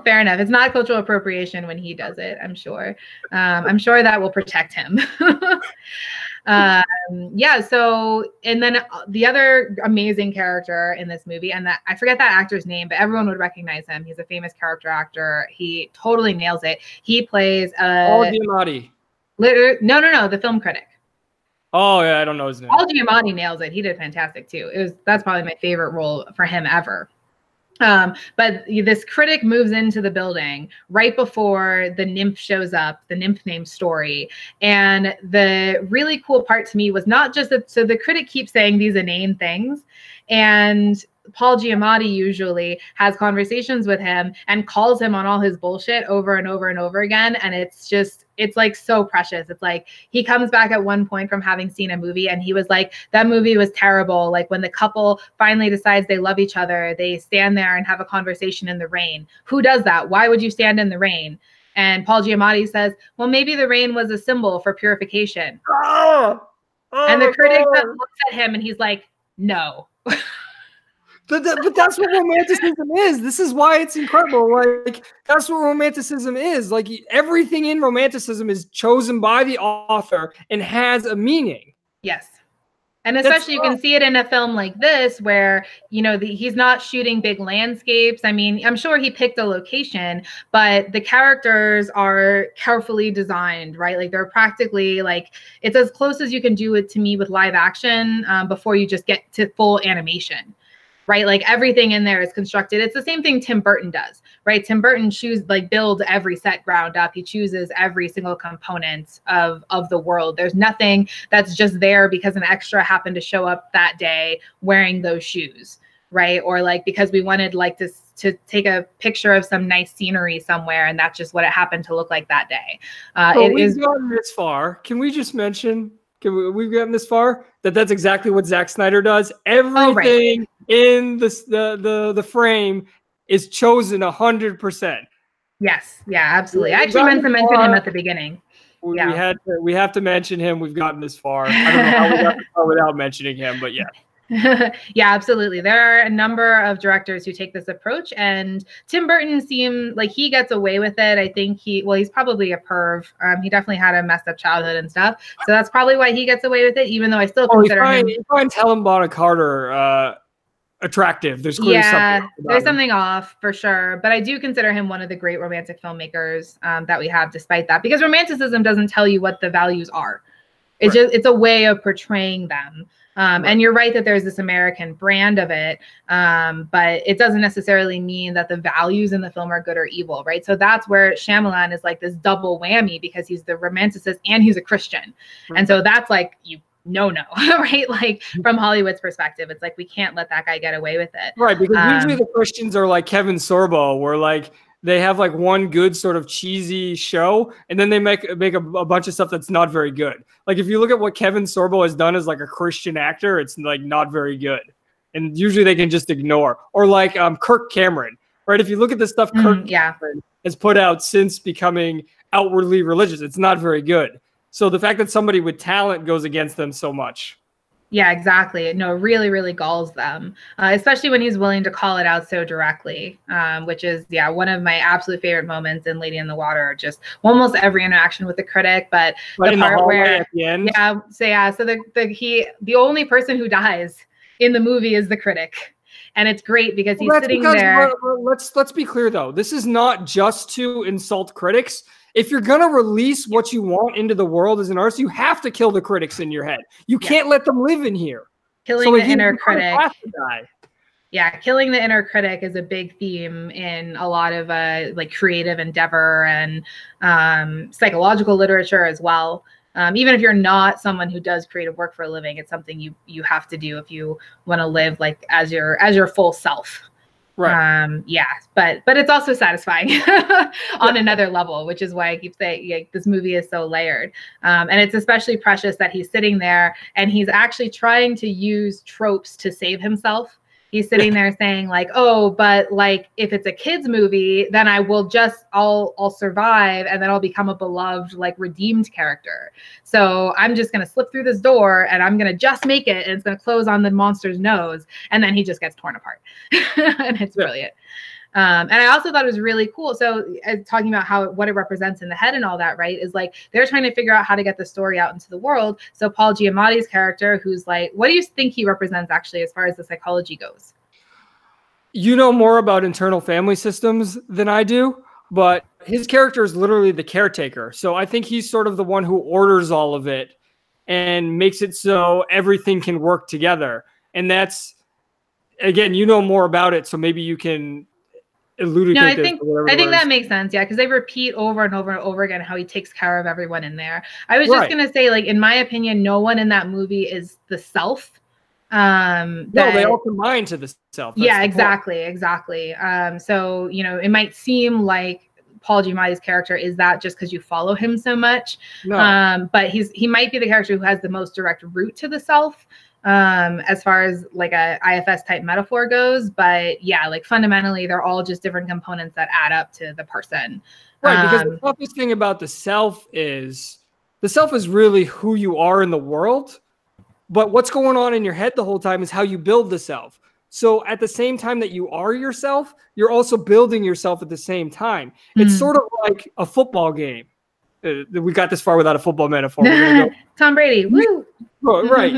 Fair enough. It's not cultural appropriation when he does it, I'm sure. I'm sure that will protect him. Yeah, so, and then the other amazing character in this movie, and that I forget that actor's name, but everyone would recognize him. He's a famous character actor. He totally nails it. He plays Paul Giamatti. No, the film critic. Oh yeah, I don't know his name. Paul Giamatti nails it. He did fantastic too. That's probably my favorite role for him ever. But this critic moves into the building right before the nymph shows up, the nymph name story. And the really cool part to me was not just that, so the critic keeps saying these inane things, and Paul Giamatti usually has conversations with him and calls him on all his bullshit over and over and over again. And it's like so precious. It's like he comes back at one point from having seen a movie and he was like, that movie was terrible. Like when the couple finally decides they love each other, they stand there and have a conversation in the rain. Who does that? Why would you stand in the rain? And Paul Giamatti says, well, maybe the rain was a symbol for purification. And the critic looks at him and he's like, no. But that's what romanticism is. This is why it's incredible. Like, that's what romanticism is. Like, everything in romanticism is chosen by the author and has a meaning. Yes. And especially you can see it in a film like this where, you know, he's not shooting big landscapes. I mean, I'm sure he picked a location, but the characters are carefully designed, right? Like they're practically like, it's as close as you can do it to me with live action before you just get to full animation. Right? Like everything in there is constructed. It's the same thing Tim Burton does, right? Tim Burton builds every set ground up. He chooses every single component of the world. There's nothing that's just there because an extra happened to show up that day wearing those shoes, right? Or like because we wanted like to take a picture of some nice scenery somewhere, and that's just what it happened to look like that day. We've gotten this far. Can we just mention? We've gotten this far that's exactly what Zack Snyder does. Everything in the frame is chosen 100%. Yes, yeah, absolutely. I actually meant to mention him at the beginning. We have to mention him. We've gotten this far. I don't know how we got this far without mentioning him, but yeah. Yeah, absolutely. There are a number of directors who take this approach, and Tim Burton seemed like he gets away with it. I think he's probably a perv. He definitely had a messed up childhood and stuff. So that's probably why he gets away with it, even though I still consider him. You find Helen Bonham Carter attractive. There's clearly something off for sure. But I do consider him one of the great romantic filmmakers that we have despite that, because romanticism doesn't tell you what the values are. It's a way of portraying them. And you're right that there's this American brand of it, but it doesn't necessarily mean that the values in the film are good or evil, right? So that's where Shyamalan is like this double whammy, because he's the romanticist and he's a Christian. And so that's like, no, right? Like from Hollywood's perspective, it's like, we can't let that guy get away with it. Right, because usually the Christians are like Kevin Sorbo, where like, they have like one good sort of cheesy show, and then they make a bunch of stuff that's not very good. Like if you look at what Kevin Sorbo has done as like a Christian actor, it's like not very good. And usually they can just ignore. Or like Kirk Cameron, right? If you look at the stuff Kirk Cameron has put out since becoming outwardly religious, it's not very good. So the fact that somebody with talent goes against them so much. Yeah, exactly. No, it really, really galls them, especially when he's willing to call it out so directly, which is, one of my absolute favorite moments in Lady in the Water. Just almost every interaction with the critic, but the part where, at the end. So the only person who dies in the movie is the critic. And it's great because he's sitting there. Let's be clear, though. This is not just to insult critics. If you're going to release what you want into the world as an artist, you have to kill the critics in your head. You can't let them live in here. Killing the inner critic. Yeah, killing the inner critic is a big theme in a lot of like creative endeavor and psychological literature as well. Even if you're not someone who does creative work for a living, it's something you have to do if you want to live like as your full self. Right. But it's also satisfying on another level, which is why I keep saying this movie is so layered. And it's especially precious that he's sitting there and he's actually trying to use tropes to save himself. He's sitting there saying like, oh, but like if it's a kid's movie, then I'll survive, and then I'll become a beloved, like redeemed character. So I'm just going to slip through this door and I'm going to just make it, and it's going to close on the monster's nose. And then he just gets torn apart. And it's brilliant. And I also thought it was really cool. So talking about what it represents in the head and all that, right, is like they're trying to figure out how to get the story out into the world. So Paul Giamatti's character, who's like, what do you think he represents actually as far as the psychology goes? You know more about internal family systems than I do, but his character is literally the caretaker. So I think he's sort of the one who orders all of it and makes it so everything can work together. And that's, again, you know more about it, so maybe you can no, I think that makes sense. Yeah, because they repeat over and over and over again how he takes care of everyone in there. I was just gonna say, like, in my opinion, no one in that movie is the self. No, they all combine to the self. That's exactly. So it might seem like Paul Giamatti's character is that just because you follow him so much. No. But he might be the character who has the most direct route to the self. As far as like a IFS type metaphor goes, but yeah, like fundamentally they're all just different components that add up to the person. Right, because the toughest thing about the self is really who you are in the world, but what's going on in your head the whole time is how you build the self. So at the same time that you are yourself, you're also building yourself at the same time. It's sort of like a football game. We got this far without a football metaphor. We're gonna go. Tom Brady, woo! Right.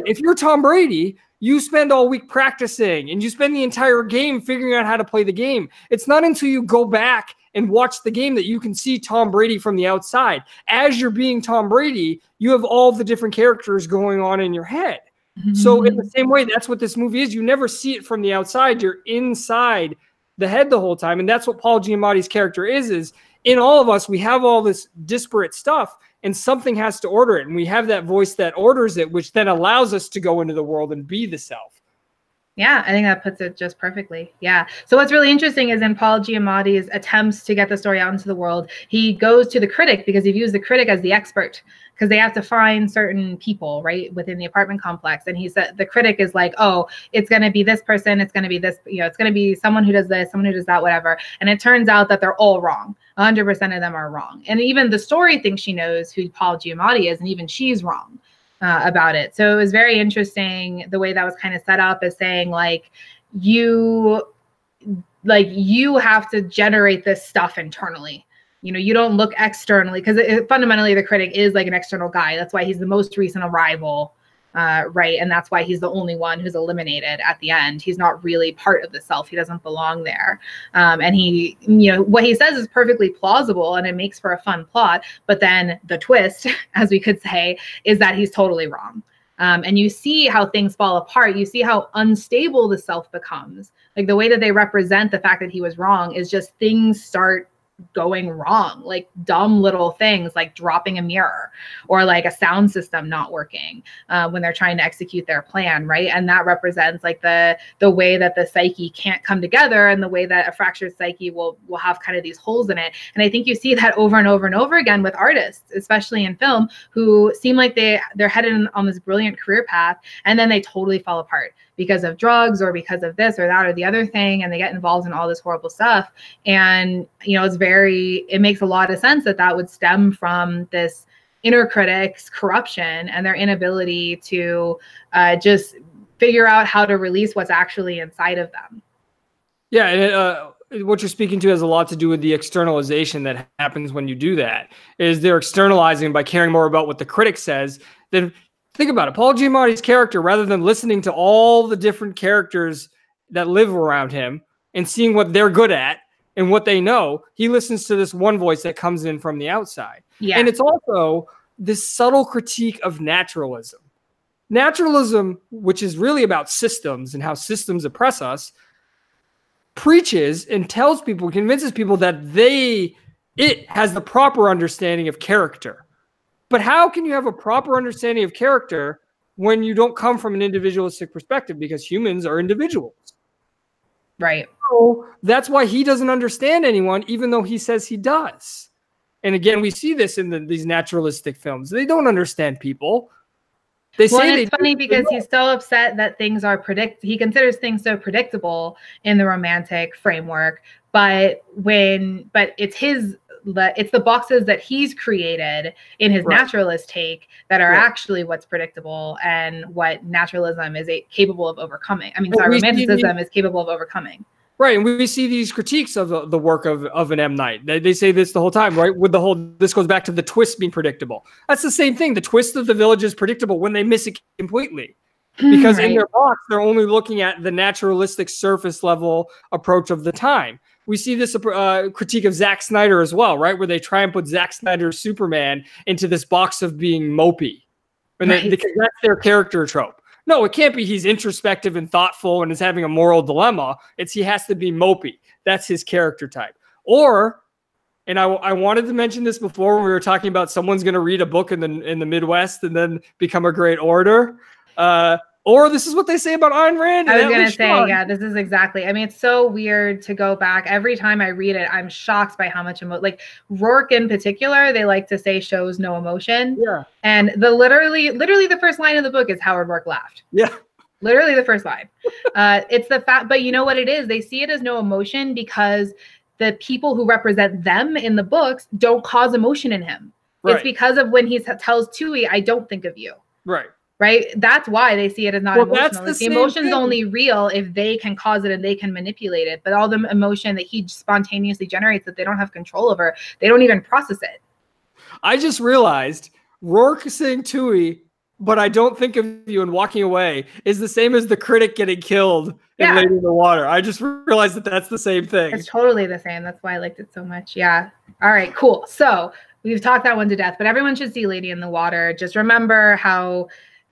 If you're Tom Brady, you spend all week practicing and you spend the entire game figuring out how to play the game. It's not until you go back and watch the game that you can see Tom Brady from the outside. As you're being Tom Brady, you have all the different characters going on in your head. So in the same way, that's what this movie is. You never see it from the outside. You're inside the head the whole time. And that's what Paul Giamatti's character is in all of us, we have all this disparate stuff, and something has to order it. And we have that voice that orders it, which then allows us to go into the world and be the self. Yeah, I think that puts it just perfectly. Yeah. So what's really interesting is in Paul Giamatti's attempts to get the story out into the world, he goes to the critic because he views the critic as the expert, because they have to find certain people, right, within the apartment complex. And he said the critic is like, oh, it's going to be this person. It's going to be this, it's going to be someone who does this, someone who does that, whatever. And it turns out that they're all wrong. 100% of them are wrong. And even the story thinks she knows who Paul Giamatti is, and even she's wrong about it. So it was very interesting the way that was kind of set up as saying like you have to generate this stuff internally. You don't look externally, because fundamentally the critic is like an external guy. That's why he's the most recent arrival, right? And that's why he's the only one who's eliminated at the end. He's not really part of the self. He doesn't belong there. And he, what he says is perfectly plausible and it makes for a fun plot. But then the twist, as we could say, is that he's totally wrong. And you see how things fall apart. You see how unstable the self becomes. Like the way that they represent the fact that he was wrong is just things start going wrong, like dumb little things like dropping a mirror or like a sound system not working when they're trying to execute their plan, right? And that represents like the way that the psyche can't come together, and the way that a fractured psyche will have kind of these holes in it. And I think you see that over and over and over again with artists, especially in film, who seem like they're headed on this brilliant career path, and then they totally fall apart because of drugs or because of this or that or the other thing, and they get involved in all this horrible stuff. And it makes a lot of sense that would stem from this inner critic's corruption and their inability to just figure out how to release what's actually inside of them. Yeah, and what you're speaking to has a lot to do with the externalization that happens when you do that. Is they're externalizing by caring more about what the critic says than. Think about it. Paul Giamatti's character, rather than listening to all the different characters that live around him and seeing what they're good at and what they know, he listens to this one voice that comes in from the outside. Yeah. And it's also this subtle critique of naturalism. Naturalism, which is really about systems and how systems oppress us, preaches and tells people, convinces people that it has the proper understanding of character. But how can you have a proper understanding of character when you don't come from an individualistic perspective? Because humans are individuals. Right. So that's why he doesn't understand anyone, even though he says he does. And again, we see this in these naturalistic films. They don't understand people. It's funny because he's so upset that things are he considers things so predictable in the romantic framework, but it's the boxes that he's created in his naturalist take that are actually what's predictable and what naturalism is capable of overcoming. I mean, romanticism is capable of overcoming. Right, and we see these critiques of the work of an M. Night. They say this the whole time, right? This goes back to the twist being predictable. That's the same thing. The twist of the village is predictable when they miss it completely. Because in their box, they're only looking at the naturalistic surface level approach of the time. We see this critique of Zack Snyder as well, right? Where they try and put Zack Snyder's Superman into this box of being mopey. Because that's their character trope. No, it can't be he's introspective and thoughtful and is having a moral dilemma. He has to be mopey. That's his character type. And I wanted to mention this before when we were talking about someone's going to read a book in the Midwest and then become a great orator. Or this is what they say about Ayn Rand. I was going to say, yeah, this is exactly. I mean, it's so weird to go back. Every time I read it, I'm shocked by how much like Rourke in particular, they like to say shows no emotion. Yeah. And literally the first line of the book is Howard Rourke laughed. Yeah. Literally the first line. It's the fact, but you know what it is? They see it as no emotion because the people who represent them in the books don't cause emotion in him. Right. It's because of when he tells Tui, I don't think of you. Right. Right. That's why they see it as not emotional. The emotion's only real if they can cause it and they can manipulate it. But all the emotion that he spontaneously generates that they don't have control over, they don't even process it. I just realized Rourke saying Tui, but I don't think of you and walking away is the same as the critic getting killed in Lady in the Water. I just realized that that's the same thing. It's totally the same. That's why I liked it so much. Yeah. All right, cool. So we've talked that one to death, but everyone should see Lady in the Water. Just remember how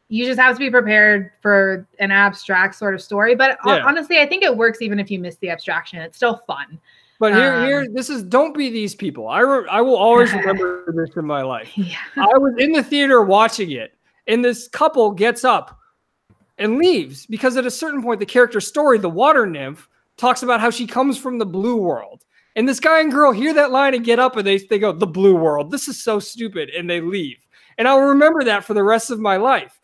you just have to be prepared for an abstract sort of story. But honestly, I think it works even if you miss the abstraction. It's still fun. But don't be these people. I will always remember this in my life. Yeah. I was in the theater watching it, and this couple gets up and leaves because at a certain point, the character's story, the water nymph, talks about how she comes from the blue world. And this guy and girl hear that line and get up and they go, the blue world. This is so stupid. And they leave. And I'll remember that for the rest of my life.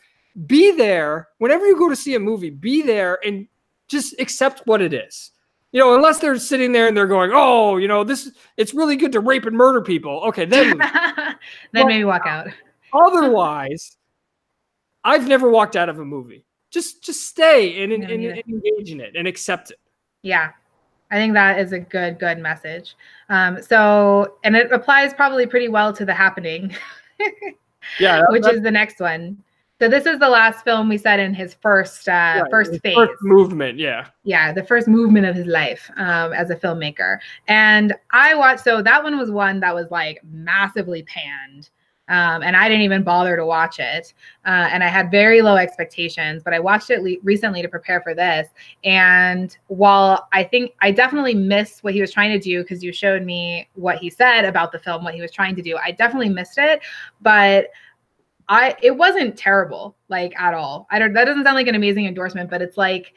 Be there whenever you go to see a movie, be there and just accept what it is. Unless they're sitting there and they're going, oh, it's really good to rape and murder people. Okay, then maybe walk out. Otherwise, I've never walked out of a movie. Just stay and engage in it and accept it. Yeah. I think that is a good message. And it applies probably pretty well to The Happening. Which is the next one. So this is the last film we said in his first phase. First movement, yeah. Yeah, the first movement of his life as a filmmaker. And I watched, so that one was one that was like massively panned. And I didn't even bother to watch it. And I had very low expectations, but I watched it recently to prepare for this. And while I think I definitely missed what he was trying to do, because you showed me what he said about the film, what he was trying to do, I definitely missed it. But it wasn't terrible, like at all. That doesn't sound like an amazing endorsement, but it's like,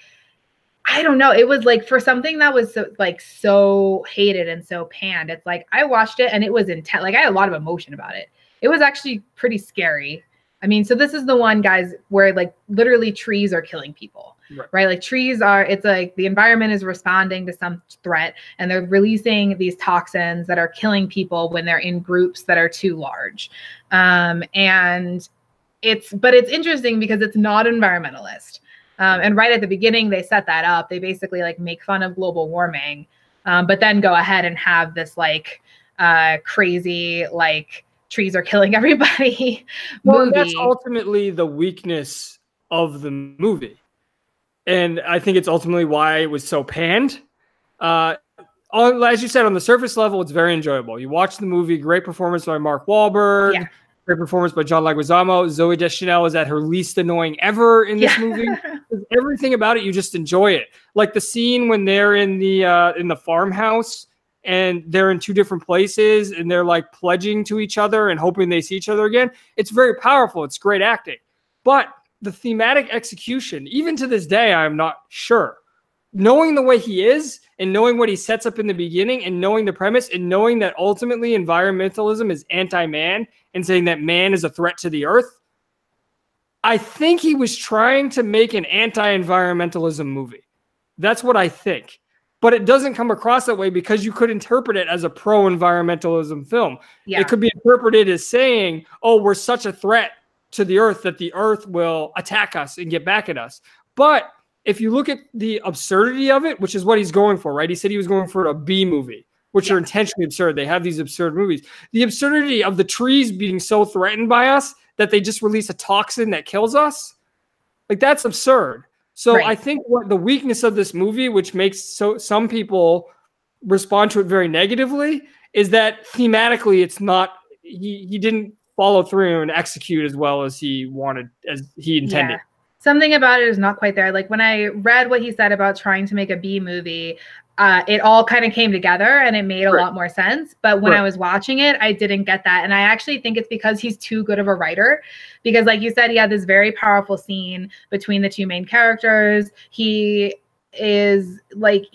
I don't know. It was like for something that was so hated and so panned. It's like, I watched it and it was intense. Like I had a lot of emotion about it. It was actually pretty scary. I mean, so this is the one, guys, where like literally trees are killing people, right? Like it's like the environment is responding to some threat and they're releasing these toxins that are killing people when they're in groups that are too large. And it's interesting because it's not environmentalist. And right at the beginning, they set that up. They basically like make fun of global warming, but then go ahead and have this like crazy, like, trees are killing everybody movie. That's ultimately the weakness of the movie. And I think it's ultimately why it was so panned. As you said, on the surface level, it's very enjoyable. You watch the movie, great performance by Mark Wahlberg, great performance by John Leguizamo. Zooey Deschanel is at her least annoying ever in this movie. Everything about it, you just enjoy it. Like the scene when they're in the farmhouse and they're in two different places and they're like pledging to each other and hoping they see each other again. It's very powerful. It's great acting. But the thematic execution, even to this day, I'm not sure. Knowing the way he is and knowing what he sets up in the beginning and knowing the premise and knowing that ultimately environmentalism is anti-man and saying that man is a threat to the earth, I think he was trying to make an anti-environmentalism movie. That's what I think. But it doesn't come across that way because you could interpret it as a pro-environmentalism film. Yeah. It could be interpreted as saying, oh, we're such a threat to the earth that the earth will attack us and get back at us. But if you look at the absurdity of it, which is what he's going for, right? He said he was going for a B movie, which are intentionally absurd. They have these absurd movies. The absurdity of the trees being so threatened by us that they just release a toxin that kills us, like that's absurd. So I think what the weakness of this movie, which makes some people respond to it very negatively, is that thematically it's not, he didn't follow through and execute as well as he wanted, as he intended. Yeah. Something about it is not quite there. Like when I read what he said about trying to make a B movie, it all kind of came together and it made a lot more sense. But when I was watching it, I didn't get that. And I actually think it's because he's too good of a writer. Because like you said, he had this very powerful scene between the two main characters. He is like,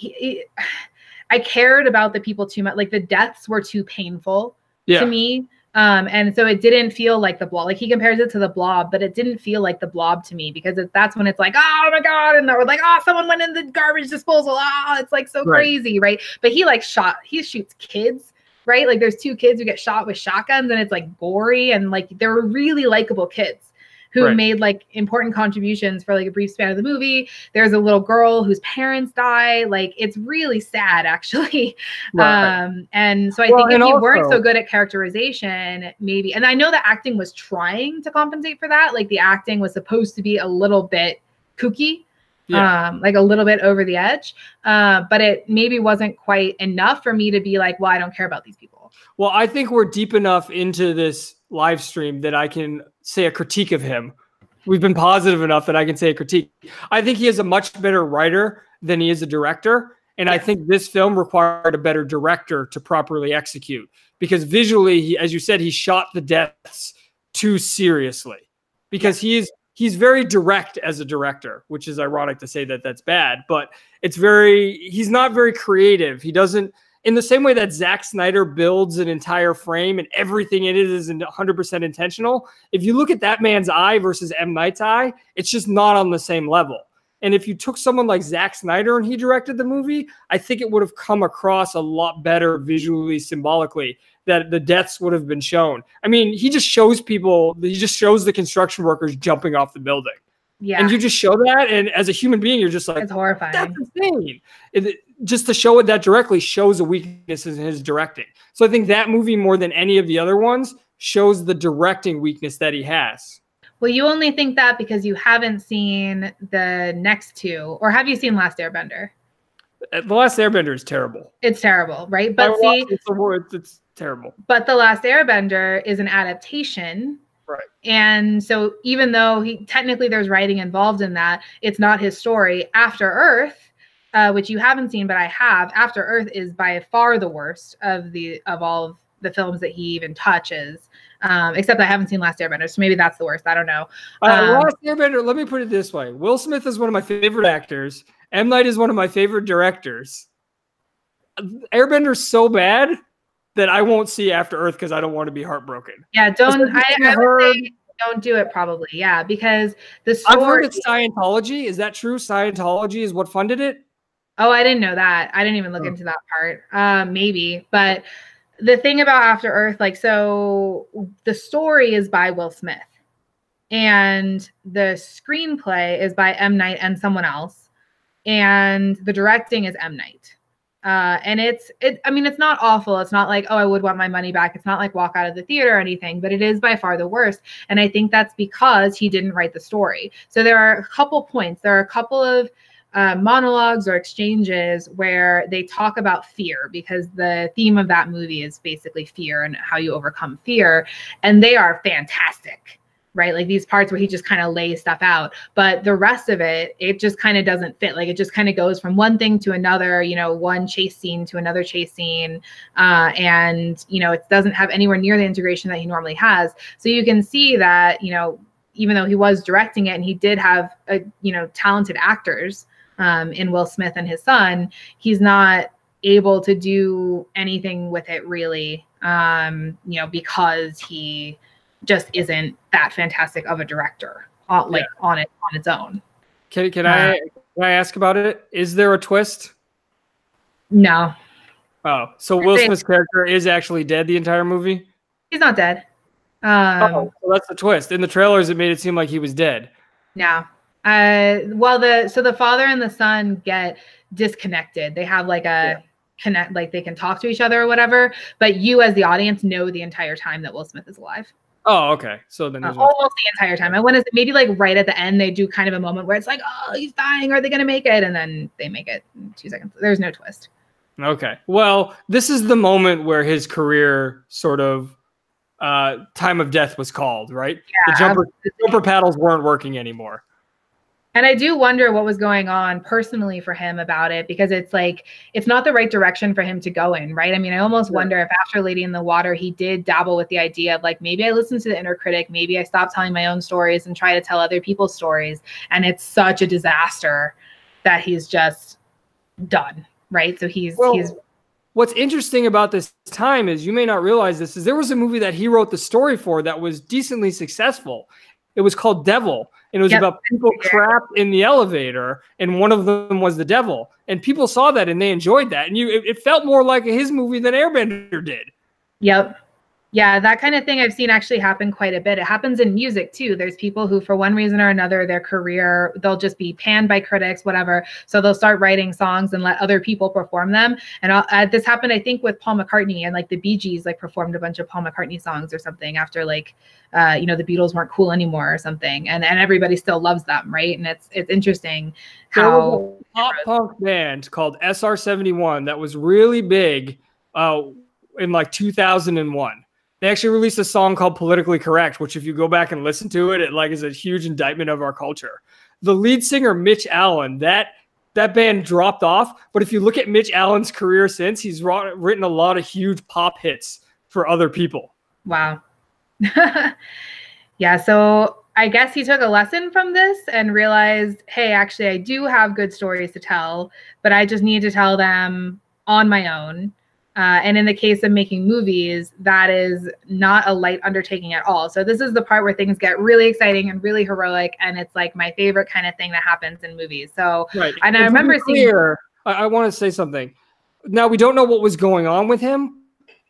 I cared about the people too much. Like the deaths were too painful to me. And so it didn't feel like the Blob. Like he compares it to the Blob, but it didn't feel like the Blob to me because that's when it's like, oh my God. And they're like, oh, someone went in the garbage disposal. Oh, it's like so crazy. Right. But he shoots kids, right? Like there's two kids who get shot with shotguns and it's like gory. And like, they were really likable kids who made like important contributions for like a brief span of the movie. There's a little girl whose parents die. Like it's really sad actually. And so I think if you weren't so good at characterization, maybe, and I know the acting was trying to compensate for that. Like the acting was supposed to be a little bit kooky, like a little bit over the edge. But it maybe wasn't quite enough for me to be like, well, I don't care about these people. Well, I think we're deep enough into this live stream that I can say a critique of him. We've been positive enough that I can say a critique. I think he is a much better writer than he is a director. And I think this film required a better director to properly execute because visually, he, as you said, he shot the deaths too seriously because he's very direct as a director, which is ironic to say that that's bad, but he's not very creative. He doesn't, in the same way that Zack Snyder builds an entire frame and everything in it is 100% intentional, if you look at that man's eye versus M. Night's eye, it's just not on the same level. And if you took someone like Zack Snyder and he directed the movie, I think it would have come across a lot better visually, symbolically, that the deaths would have been shown. I mean, he just shows the construction workers jumping off the building. Yeah. And you just show that, and as a human being, you're just like, it's horrifying. That's insane. Just to show it that directly shows a weakness in his directing. So I think that movie, more than any of the other ones, shows the directing weakness that he has. Well, you only think that because you haven't seen the next two, or have you seen Last Airbender? The Last Airbender is terrible. It's terrible, right? But see, it's terrible. But The Last Airbender is an adaptation. Right. And so even though technically there's writing involved in that, it's not his story. After Earth, which you haven't seen, but I have, After Earth is by far the worst of all of the films that he even touches. Except I haven't seen Last Airbender, so maybe that's the worst. I don't know. Last Airbender, let me put it this way. Will Smith is one of my favorite actors. M. Night is one of my favorite directors. Airbender's so bad that I won't see After Earth because I don't want to be heartbroken. Yeah, I would say don't do it probably. Yeah, because the story... I've heard it's Scientology. Is that true? Scientology is what funded it? Oh, I didn't know that. I didn't even look into that part. Maybe. But the thing about After Earth, like, so the story is by Will Smith. And the screenplay is by M. Night and someone else. And the directing is M. Night. And I mean, it's not awful. It's not like, oh, I would want my money back. It's not like walk out of the theater or anything, but it is by far the worst. And I think that's because he didn't write the story. So there are a couple points. There are a couple of monologues or exchanges where they talk about fear, because the theme of that movie is basically fear and how you overcome fear. And they are fantastic. Right? Like these parts where he just kind of lays stuff out, but the rest of it, it just kind of doesn't fit. Like it just kind of goes from one thing to another, one chase scene to another chase scene. And, it doesn't have anywhere near the integration that he normally has. So you can see that, even though he was directing it and he did have, talented actors in Will Smith and his son, he's not able to do anything with it really, because he just isn't that fantastic of a director. on its own. Can I ask about it? Is there a twist? No. Oh, so Will Smith's character is actually dead the entire movie? He's not dead. So that's the twist. In the trailers, it made it seem like he was dead. No. Well, the father and the son get disconnected. They have like a connect, like they can talk to each other or whatever, but you as the audience know the entire time that Will Smith is alive. Oh, okay. So then almost the entire time. And when is maybe like right at the end, they do kind of a moment where it's like, oh, he's dying. Are they going to make it? And then they make it in 2 seconds. There's no twist. Okay. Well, this is the moment where his career sort of time of death was called, right? Yeah, the jumper paddles weren't working anymore. And I do wonder what was going on personally for him about it, because it's like, it's not the right direction for him to go in, right? I mean, I almost wonder if after Lady in the Water, he did dabble with the idea of like, maybe I listen to the inner critic, maybe I stop telling my own stories and try to tell other people's stories. And it's such a disaster that he's just done, right? So he's what's interesting about this time is, you may not realize this, is there was a movie that he wrote the story for that was decently successful. It was called Devil. And it was about people trapped in the elevator, and one of them was the devil. And people saw that and they enjoyed that. And it felt more like his movie than Airbender did. Yep. Yeah, that kind of thing I've seen actually happen quite a bit. It happens in music too. There's people who, for one reason or another, their career, they'll just be panned by critics, whatever. So they'll start writing songs and let other people perform them. And this happened, I think, with Paul McCartney, and like the Bee Gees like performed a bunch of Paul McCartney songs or something after like, the Beatles weren't cool anymore or something. And everybody still loves them, right? And it's interesting how there was a pop punk band called SR-71 that was really big in like 2001. They actually released a song called Politically Correct, which if you go back and listen to it, it like is a huge indictment of our culture. The lead singer, Mitch Allen, that band dropped off. But if you look at Mitch Allen's career since, he's written a lot of huge pop hits for other people. Wow. Yeah. So I guess he took a lesson from this and realized, hey, actually, I do have good stories to tell, but I just need to tell them on my own. And in the case of making movies, that is not a light undertaking at all. So this is the part where things get really exciting and really heroic. And it's like my favorite kind of thing that happens in movies. So, right. And I remember seeing... I want to say something. Now, we don't know what was going on with him,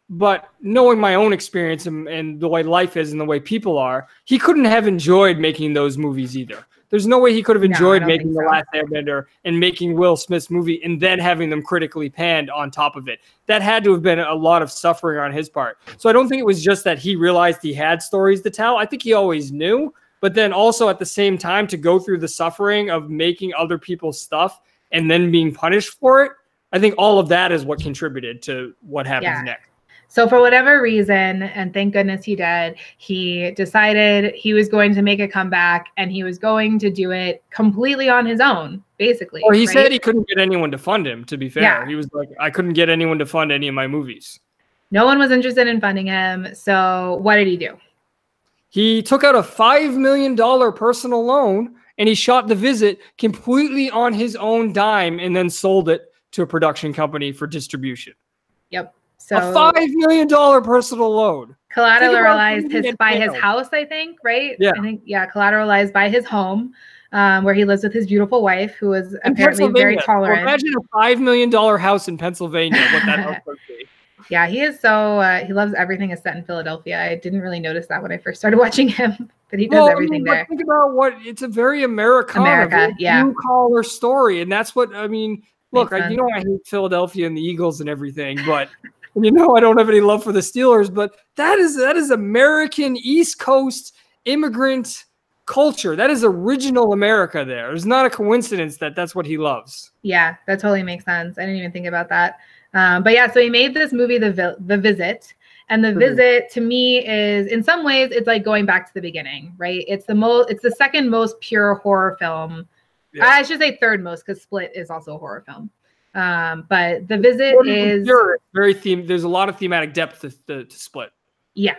but knowing my own experience and the way life is and the way people are, he couldn't have enjoyed making those movies either. There's no way he could have enjoyed making The Last Airbender and making Will Smith's movie and then having them critically panned on top of it. That had to have been a lot of suffering on his part. So I don't think it was just that he realized he had stories to tell. I think he always knew, but then also at the same time to go through the suffering of making other people's stuff and then being punished for it. I think all of that is what contributed to what happens next. So for whatever reason, and thank goodness he did, he decided he was going to make a comeback, and he was going to do it completely on his own, basically. Well, he said he couldn't get anyone to fund him, to be fair. Yeah. He was like, I couldn't get anyone to fund any of my movies. No one was interested in funding him. So what did he do? He took out a $5 million personal loan, and he shot The Visit completely on his own dime and then sold it to a production company for distribution. Yep. So a $5 million personal loan. Collateralized by his house, I think, right? Yeah. I think, collateralized by his home, where he lives with his beautiful wife, who is apparently very tolerant. Imagine a $5 million house in Pennsylvania, what that house would be. Yeah, he is so, he loves everything is set in Philadelphia. I didn't really notice that when I first started watching him, but he does everything there. Think about it's a very America, blue-collar story, and that's what, I mean, look, I hate Philadelphia and the Eagles and everything, but... And I don't have any love for the Steelers, but that is American East Coast immigrant culture. That is original America there. It's not a coincidence that that's what he loves. Yeah, that totally makes sense. I didn't even think about that. But yeah, so he made this movie, The Visit. And The Visit, to me, is, in some ways, it's like going back to the beginning, right? It's the second most pure horror film. Yes. I should say third most, because Split is also a horror film. But The Visit is very there's a lot of thematic depth to Split. Yeah.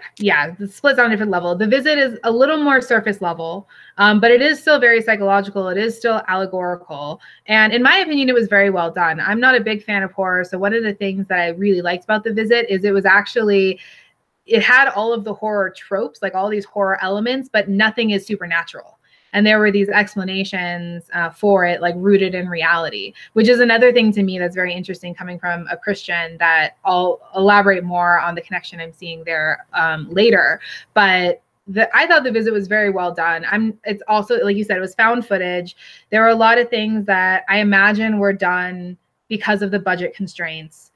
The Split's on a different level. The Visit is a little more surface level, but it is still very psychological. It is still allegorical. And in my opinion, it was very well done. I'm not a big fan of horror. So one of the things that I really liked about The Visit is it had all of the horror tropes, like all these horror elements, but nothing is supernatural. And there were these explanations for it, like rooted in reality, which is another thing to me that's very interesting coming from a Christian, that I'll elaborate more on the connection I'm seeing there later. But I thought The Visit was very well done. It's also, like you said, it was found footage. There were a lot of things that I imagine were done because of the budget constraints.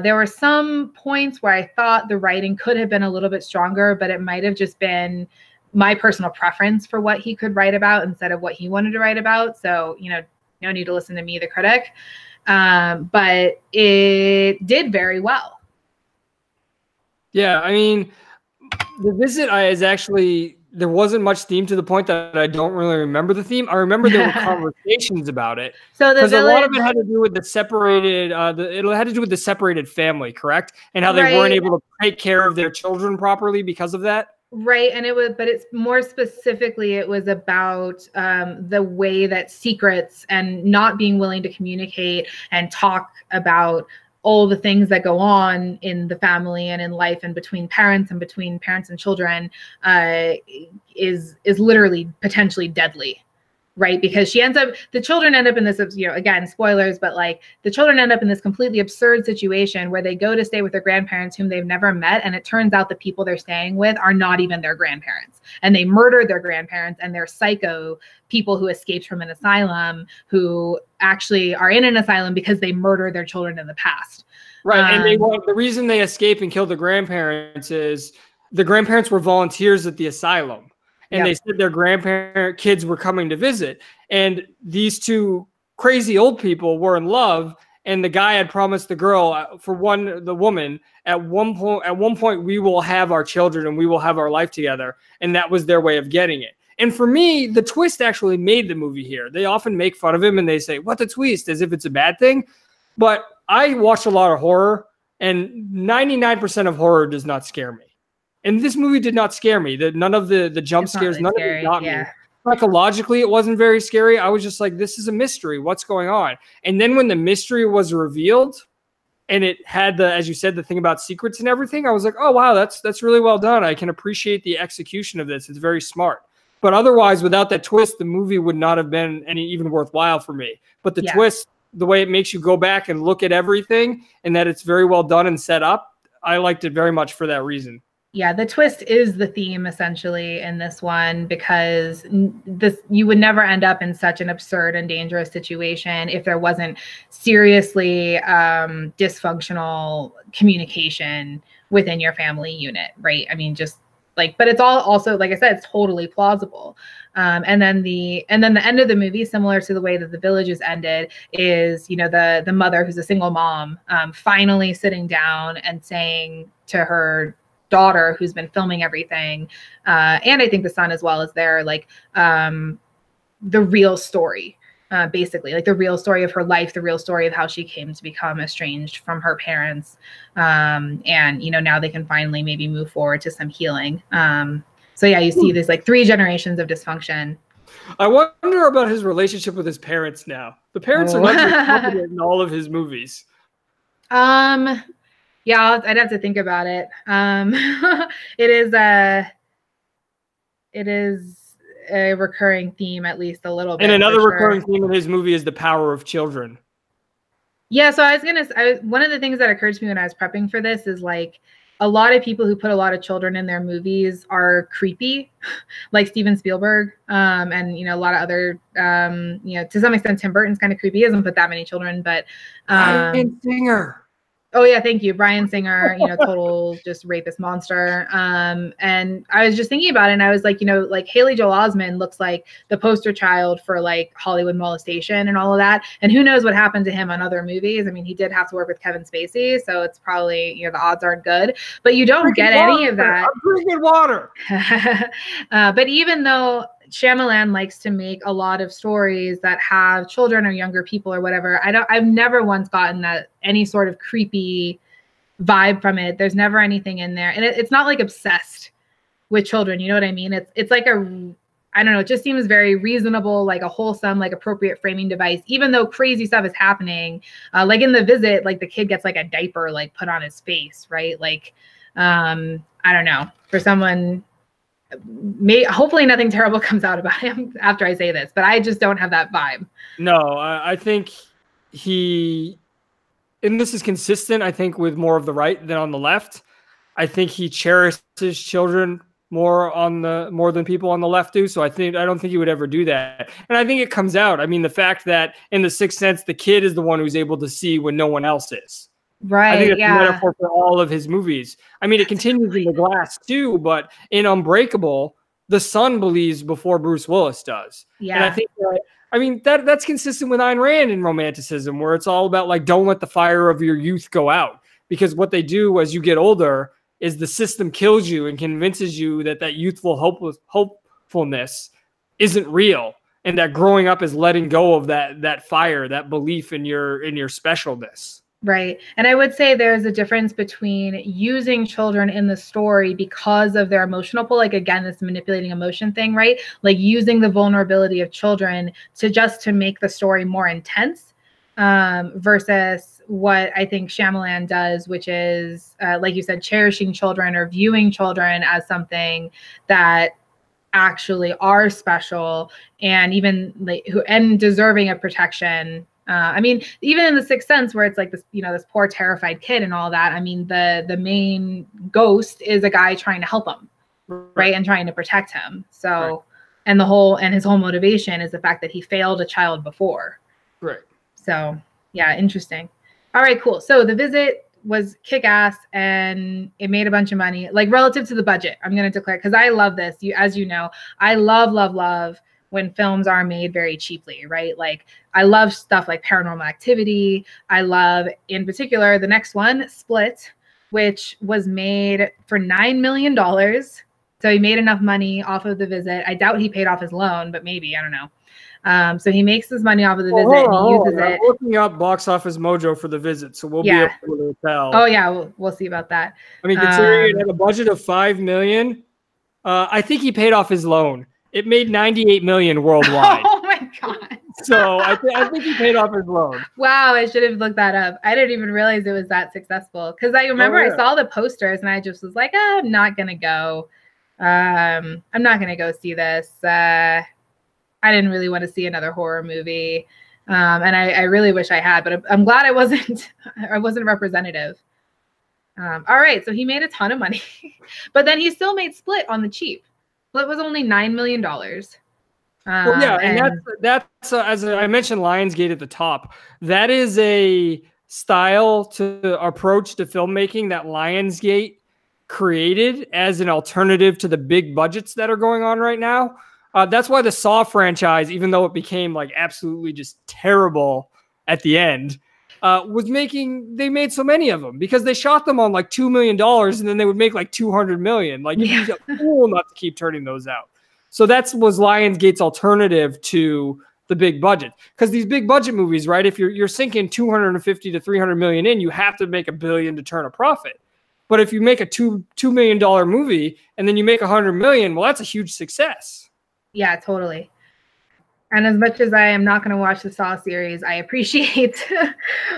There were some points where I thought the writing could have been a little bit stronger, but it might have just been my personal preference for what he could write about instead of what he wanted to write about. So, no need to listen to me, the critic. But it did very well. Yeah, I mean, The Visit is actually, there wasn't much theme to the point that I don't really remember the theme. I remember there were conversations about it. So because a lot of it had to do with the separated, it had to do with the separated family, correct? And how they weren't able to take care of their children properly because of that. Right. And but it's more specifically, it was about the way that secrets and not being willing to communicate and talk about all the things that go on in the family and in life and between parents and children is literally potentially deadly. Right. Because the children end up in this, again, spoilers, but like the children end up in this completely absurd situation where they go to stay with their grandparents whom they've never met. And it turns out the people they're staying with are not even their grandparents. And they murdered their grandparents, and they're psycho people who escaped from an asylum who actually are in an asylum because they murdered their children in the past. Right. And the reason they escape and kill the grandparents is the grandparents were volunteers at the asylum. And they said their kids were coming to visit. And these two crazy old people were in love. And the guy had promised the girl, the woman, at one point, we will have our children and we will have our life together. And that was their way of getting it. And for me, the twist actually made the movie here. They often make fun of him and they say, "What the twist?" as if it's a bad thing. But I watch a lot of horror, and 99% of horror does not scare me. And this movie did not scare me. None of the jump scares, none of it got me. Psychologically, it wasn't very scary. I was just like, this is a mystery. What's going on? And then when the mystery was revealed and it had as you said, the thing about secrets and everything, I was like, oh, wow, that's really well done. I can appreciate the execution of this. It's very smart. But otherwise, without that twist, the movie would not have been even worthwhile for me. But the twist, the way it makes you go back and look at everything and that it's very well done and set up, I liked it very much for that reason. Yeah, the twist is the theme essentially in this one, because you would never end up in such an absurd and dangerous situation if there wasn't seriously dysfunctional communication within your family unit, right? I mean, just like, but it's all also, like I said, it's totally plausible. And then the end of the movie, similar to the way that The Village is ended, is the mother, who's a single mom, finally sitting down and saying to her daughter, who's been filming everything, and I think the son as well, is there, like the real story, basically, like the real story of her life, the real story of how she came to become estranged from her parents, and now they can finally maybe move forward to some healing. So yeah, you see this like 3 generations of dysfunction. I wonder about his relationship with his parents now. The parents are not confident in all of his movies. Yeah, I'd have to think about it. It is a recurring theme, at least a little bit. And another recurring theme in his movie is the power of children. Yeah, so one of the things that occurred to me when I was prepping for this is like a lot of people who put a lot of children in their movies are creepy, like Steven Spielberg, and a lot of other, to some extent Tim Burton's kind of creepy. He doesn't put that many children, but Bryan Singer. Oh yeah, thank you, Bryan Singer. Total just rapist monster. And I was just thinking about it, and I was like, like Haley Joel Osment looks like the poster child for like Hollywood molestation and all of that. And who knows what happened to him on other movies? I mean, he did have to work with Kevin Spacey, so it's probably the odds aren't good. But you don't get any of that. I'm drinking water. But even though Shyamalan likes to make a lot of stories that have children or younger people or whatever, I've never once gotten that any sort of creepy vibe from it. There's never anything in there, and it's not like obsessed with children. You know what I mean? It's like I don't know. It just seems very reasonable, like a wholesome, like appropriate framing device, even though crazy stuff is happening. Like in The Visit, like the kid gets like a diaper like put on his face, right? Like I don't know, for someone hopefully nothing terrible comes out about him after I say this, but I just don't have that vibe. No, I think and this is consistent, I think, with more of the right than on the left. I think he cherishes children more than people on the left do. So I don't think he would ever do that. And I think it comes out. I mean, the fact that in The Sixth Sense, the kid is the one who's able to see when no one else is. Right. I think that's a metaphor for all of his movies. I mean, it continues in The Glass too, but in Unbreakable, the son believes before Bruce Willis does. Yeah. And I think that's consistent with Ayn Rand in Romanticism, where it's all about like, don't let the fire of your youth go out, because what they do as you get older is the system kills you and convinces you that youthful hopefulness isn't real, and that growing up is letting go of that fire, that belief in your specialness. Right. And I would say there's a difference between using children in the story because of their emotional pull, like, again, this manipulating emotion thing, right? Like using the vulnerability of children to make the story more intense, versus what I think Shyamalan does, which is, like you said, cherishing children or viewing children as something that actually are special and even and deserving of protection. I mean, even in The Sixth Sense, where it's like this, this poor terrified kid and all that. I mean, the main ghost is a guy trying to help him, right, and trying to protect him. So, right. and his whole motivation is the fact that he failed a child before. Right. So, yeah, interesting. All right, cool. So The Visit was kick-ass and it made a bunch of money, like relative to the budget. I'm going to declare, because I love this. As you know, I love when films are made very cheaply, right? Like, I love stuff like Paranormal Activity. I love, in particular, the next one, Split, which was made for $9 million. So he made enough money off of The Visit. I doubt he paid off his loan, but maybe, I don't know. So he makes his money off of The Visit, and he uses it. I'm looking up Box Office Mojo for The Visit, so we'll be able to tell. Oh yeah, we'll see about that. I mean, considering it had a budget of $5 million, I think he paid off his loan. It made $98 million worldwide. Oh my god! So I think he paid off his loan. Wow, I should have looked that up. I didn't even realize it was that successful, because I remember I saw the posters and I just was like, I'm not gonna go. I'm not gonna go see this. I didn't really want to see another horror movie, and I really wish I had, but I'm glad I wasn't representative. All right, so he made a ton of money, but then he still made Split on the cheap. Split was only $9 million. Well, yeah, and that's as I mentioned, Lionsgate at the top. That is a style to approach to filmmaking that Lionsgate created as an alternative to the big budgets that are going on right now. That's why the Saw franchise, even though it became like absolutely just terrible at the end, they made so many of them because they shot them on like $2 million and then they would make like 200 million. Like, you'd be a fool not to keep turning those out. So that was Lionsgate's alternative to the big budget. Because these big budget movies, right? If you're sinking 250 to 300 million in, you have to make $1 billion to turn a profit. But if you make a $2 million movie and then you make 100 million, well, that's a huge success. Yeah, totally. And as much as I am not going to watch the Saw series, I appreciate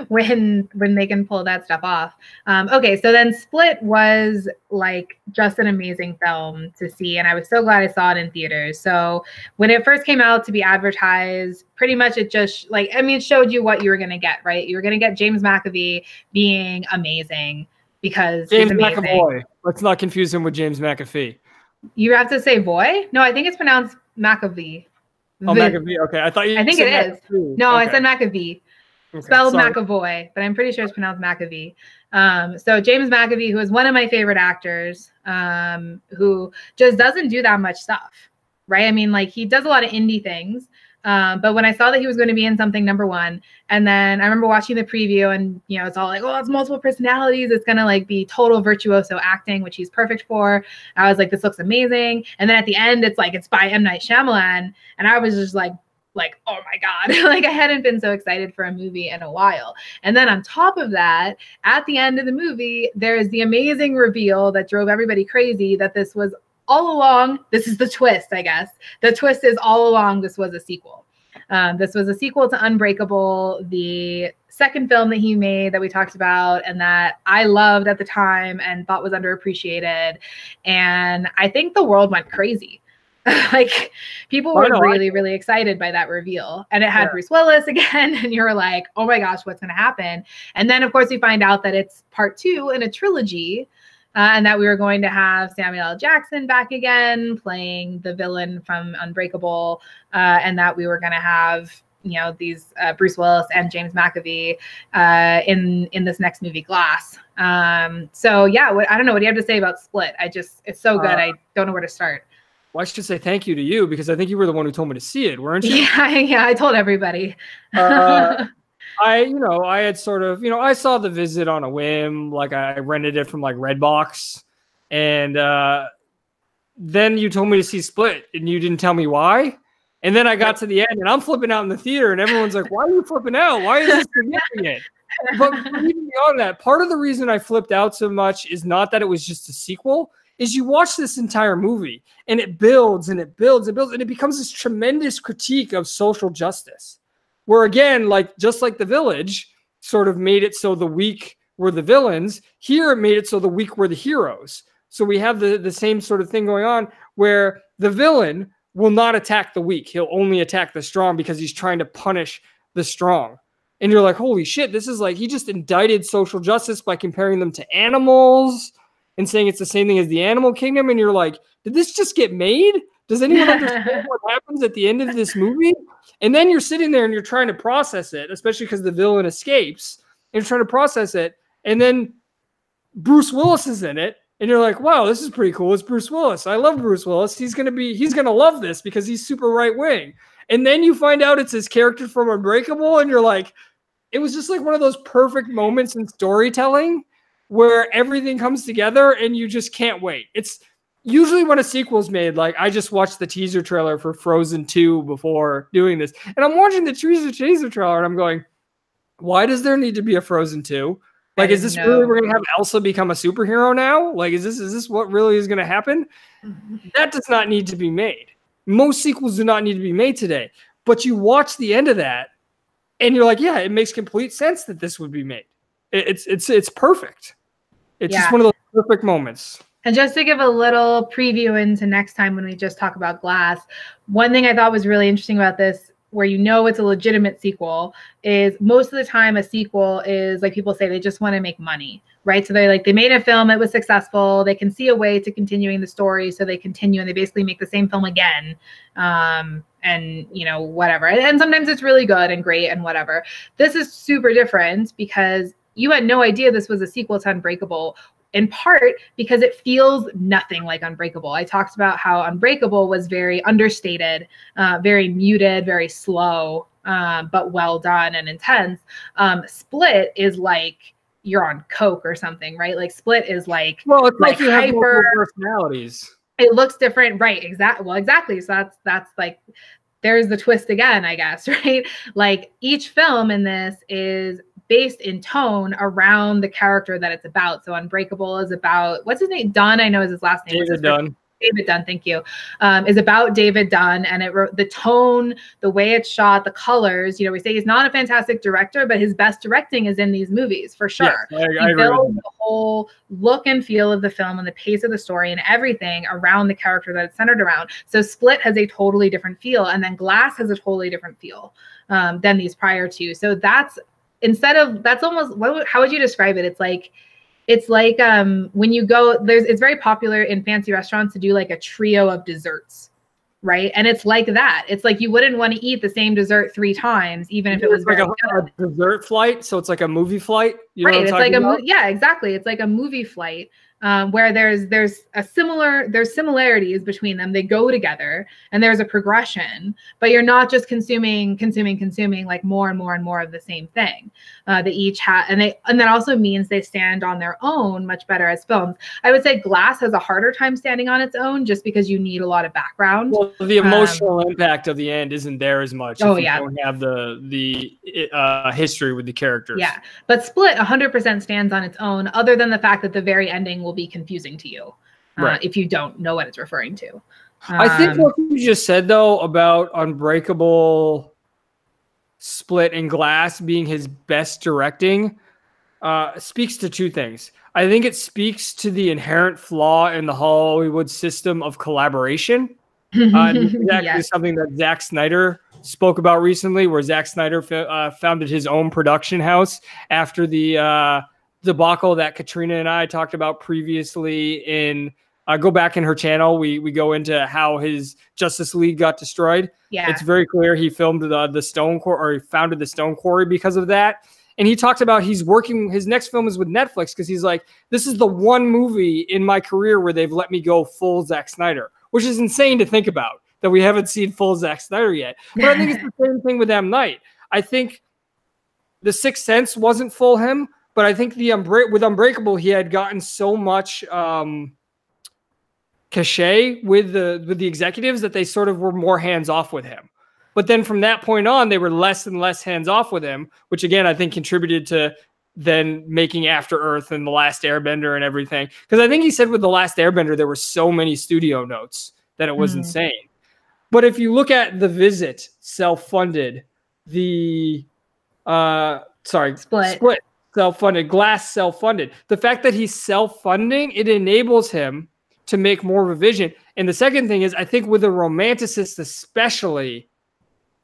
when they can pull that stuff off. Okay, so then Split was like just an amazing film to see, and I was so glad I saw it in theaters. So when it first came out to be advertised, pretty much it just it showed you what you were going to get, right? You were going to get James McAvoy being amazing because James McAvoy. Let's not confuse him with James McAfee. You have to say boy? No, I think it's pronounced McAvee. Oh, McAvee. Okay, I thought you. I think it is. McAfee. No, okay. I said McAvee. Okay, spelled McAvoy, but I'm pretty sure it's pronounced McAvee. So James McAvee, who is one of my favorite actors, who just doesn't do that much stuff, right? I mean, like, he does a lot of indie things. But when I saw that he was going to be in something, number one, and then I remember watching the preview and, it's all like, oh, it's multiple personalities. It's going to like be total virtuoso acting, which he's perfect for. I was like, this looks amazing. And then at the end, it's by M. Night Shyamalan. And I was just like, oh my God, like, I hadn't been so excited for a movie in a while. And then on top of that, at the end of the movie, there's the amazing reveal that drove everybody crazy that this was all along, this is the twist, I guess. The twist is all along this was a sequel. This was a sequel to Unbreakable, the second film that he made that we talked about and that I loved at the time and thought was underappreciated. And I think the world went crazy. Like people were really excited by that reveal, and it had Bruce Willis again, and you were like, oh my gosh, what's going to happen? And then of course we find out that it's part 2 in a trilogy, and that we were going to have Samuel L. Jackson back again playing the villain from Unbreakable, and that we were going to have, you know, these Bruce Willis and James McAvoy in this next movie, Glass. So yeah, I don't know, what do you have to say about Split? It's so good. I don't know where to start. Well, I should say thank you to you, because I think you were the one who told me to see it, weren't you? Yeah, I told everybody. I had sort of, I saw The Visit on a whim. Like I rented it from like Redbox, and then you told me to see Split, and you didn't tell me why. And then I got to the end, and I'm flipping out in the theater, and everyone's like, "Why are you flipping out? Why is this significant?" But even beyond that, part of the reason I flipped out so much is not that it was just a sequel. Is you watch this entire movie and it builds and it builds and builds, and it becomes this tremendous critique of social justice, where again, like just like The Village sort of made it so the weak were the villains, here it made it so the weak were the heroes. So we have the same sort of thing going on, where the villain will not attack the weak. He'll only attack the strong because he's trying to punish the strong. And you're like, holy shit, this is like, he just indicted social justice by comparing them to animals and saying it's the same thing as the animal kingdom. And you're like, did this just get made? Does anyone understand what happens at the end of this movie? And then you're sitting there and you're trying to process it, especially because the villain escapes, and you're trying to process it. And then Bruce Willis is in it. And you're like, wow, this is pretty cool. It's Bruce Willis. I love Bruce Willis. He's going to love this because he's super right wing. And then you find out it's his character from Unbreakable. And you're like, it was just like one of those perfect moments in storytelling where everything comes together and you just can't wait. It's usually when a sequel's made, like I just watched the teaser trailer for Frozen 2 before doing this. And I'm watching the teaser trailer and I'm going, why does there need to be a Frozen 2? Like, is this really, we're going to have Elsa become a superhero now? Like, is this what really is going to happen? That does not need to be made. Most sequels do not need to be made today. But you watch the end of that and you're like, yeah, it makes complete sense that this would be made. It's perfect. It's just one of those perfect moments. And just to give a little preview into next time when we just talk about Glass, one thing I thought was really interesting about this, where you know it's a legitimate sequel, is most of the time a sequel is, like people say, they just want to make money, right? So they made a film, it was successful, they can see a way to continuing the story, so they continue and they basically make the same film again, and whatever. And sometimes it's really good and great and whatever. This is super different because you had no idea this was a sequel to Unbreakable, in part because it feels nothing like Unbreakable. I talked about how Unbreakable was very understated, very muted, very slow, but well done and intense. Split is like you're on coke or something, right? Like Split is like, well, it's like you hyper have multiple personalities. It looks different, right? Exactly. Well, exactly. So that's like, there's the twist again, I guess, right? Like each film in this is based in tone around the character that it's about. So Unbreakable is about, what's his name? Dunn, I know is his last name. David Dunn. David Dunn, thank you. Is about David Dunn, and the tone, the way it's shot, the colors. We say he's not a fantastic director, but his best directing is in these movies for sure. Yes, he builds the whole look and feel of the film and the pace of the story and everything around the character that it's centered around. So Split has a totally different feel, and then Glass has a totally different feel than these prior two. So that's almost, how would you describe it? It's like when you go, it's very popular in fancy restaurants to do like a trio of desserts, right? And it's like that. It's like you wouldn't want to eat the same dessert 3 times, even if it was like a dessert flight. So it's like a movie flight. Right. It's like yeah, exactly. It's like a movie flight. Where there's similarities between them. They go together and there's a progression, but you're not just consuming like more and more and more of the same thing. They each have, and that also means they stand on their own much better as films. I would say Glass has a harder time standing on its own just because you need a lot of background. Well, the emotional impact of the end isn't there as much. Oh, if you yeah. don't have the history with the characters. Yeah, but Split 100% stands on its own, other than the fact that the very ending will be confusing to you if you don't know what it's referring to. I think what you just said though about Unbreakable Split, and Glass being his best directing speaks to two things. I think it speaks to the inherent flaw in the Hollywood system of collaboration. This is actually something that Zack Snyder spoke about recently, where Zack Snyder founded his own production house after the debacle that Katrina and I talked about previously in go back in her channel. We go into how his Justice League got destroyed. Yeah. It's very clear he filmed the Stone Quarry, or he founded the Stone Quarry because of that. And he talked about his next film is with Netflix because he's like, this is the one movie in my career where they've let me go full Zack Snyder, which is insane to think about, that we haven't seen full Zack Snyder yet. But I think it's the same thing with M. Night. I think The Sixth Sense wasn't full him, but I think with Unbreakable, he had gotten so much cachet with the executives that they sort of were more hands-off with him. But then from that point on, they were less and less hands-off with him, which again, I think contributed to then making After Earth and The Last Airbender and everything. Because I think he said with The Last Airbender, there were so many studio notes that it was insane. But if you look at The Visit, self-funded, Split, self-funded, Glass, self-funded. The fact that he's self-funding, it enables him to make more of a vision. And the second thing is, I think with a romanticist especially,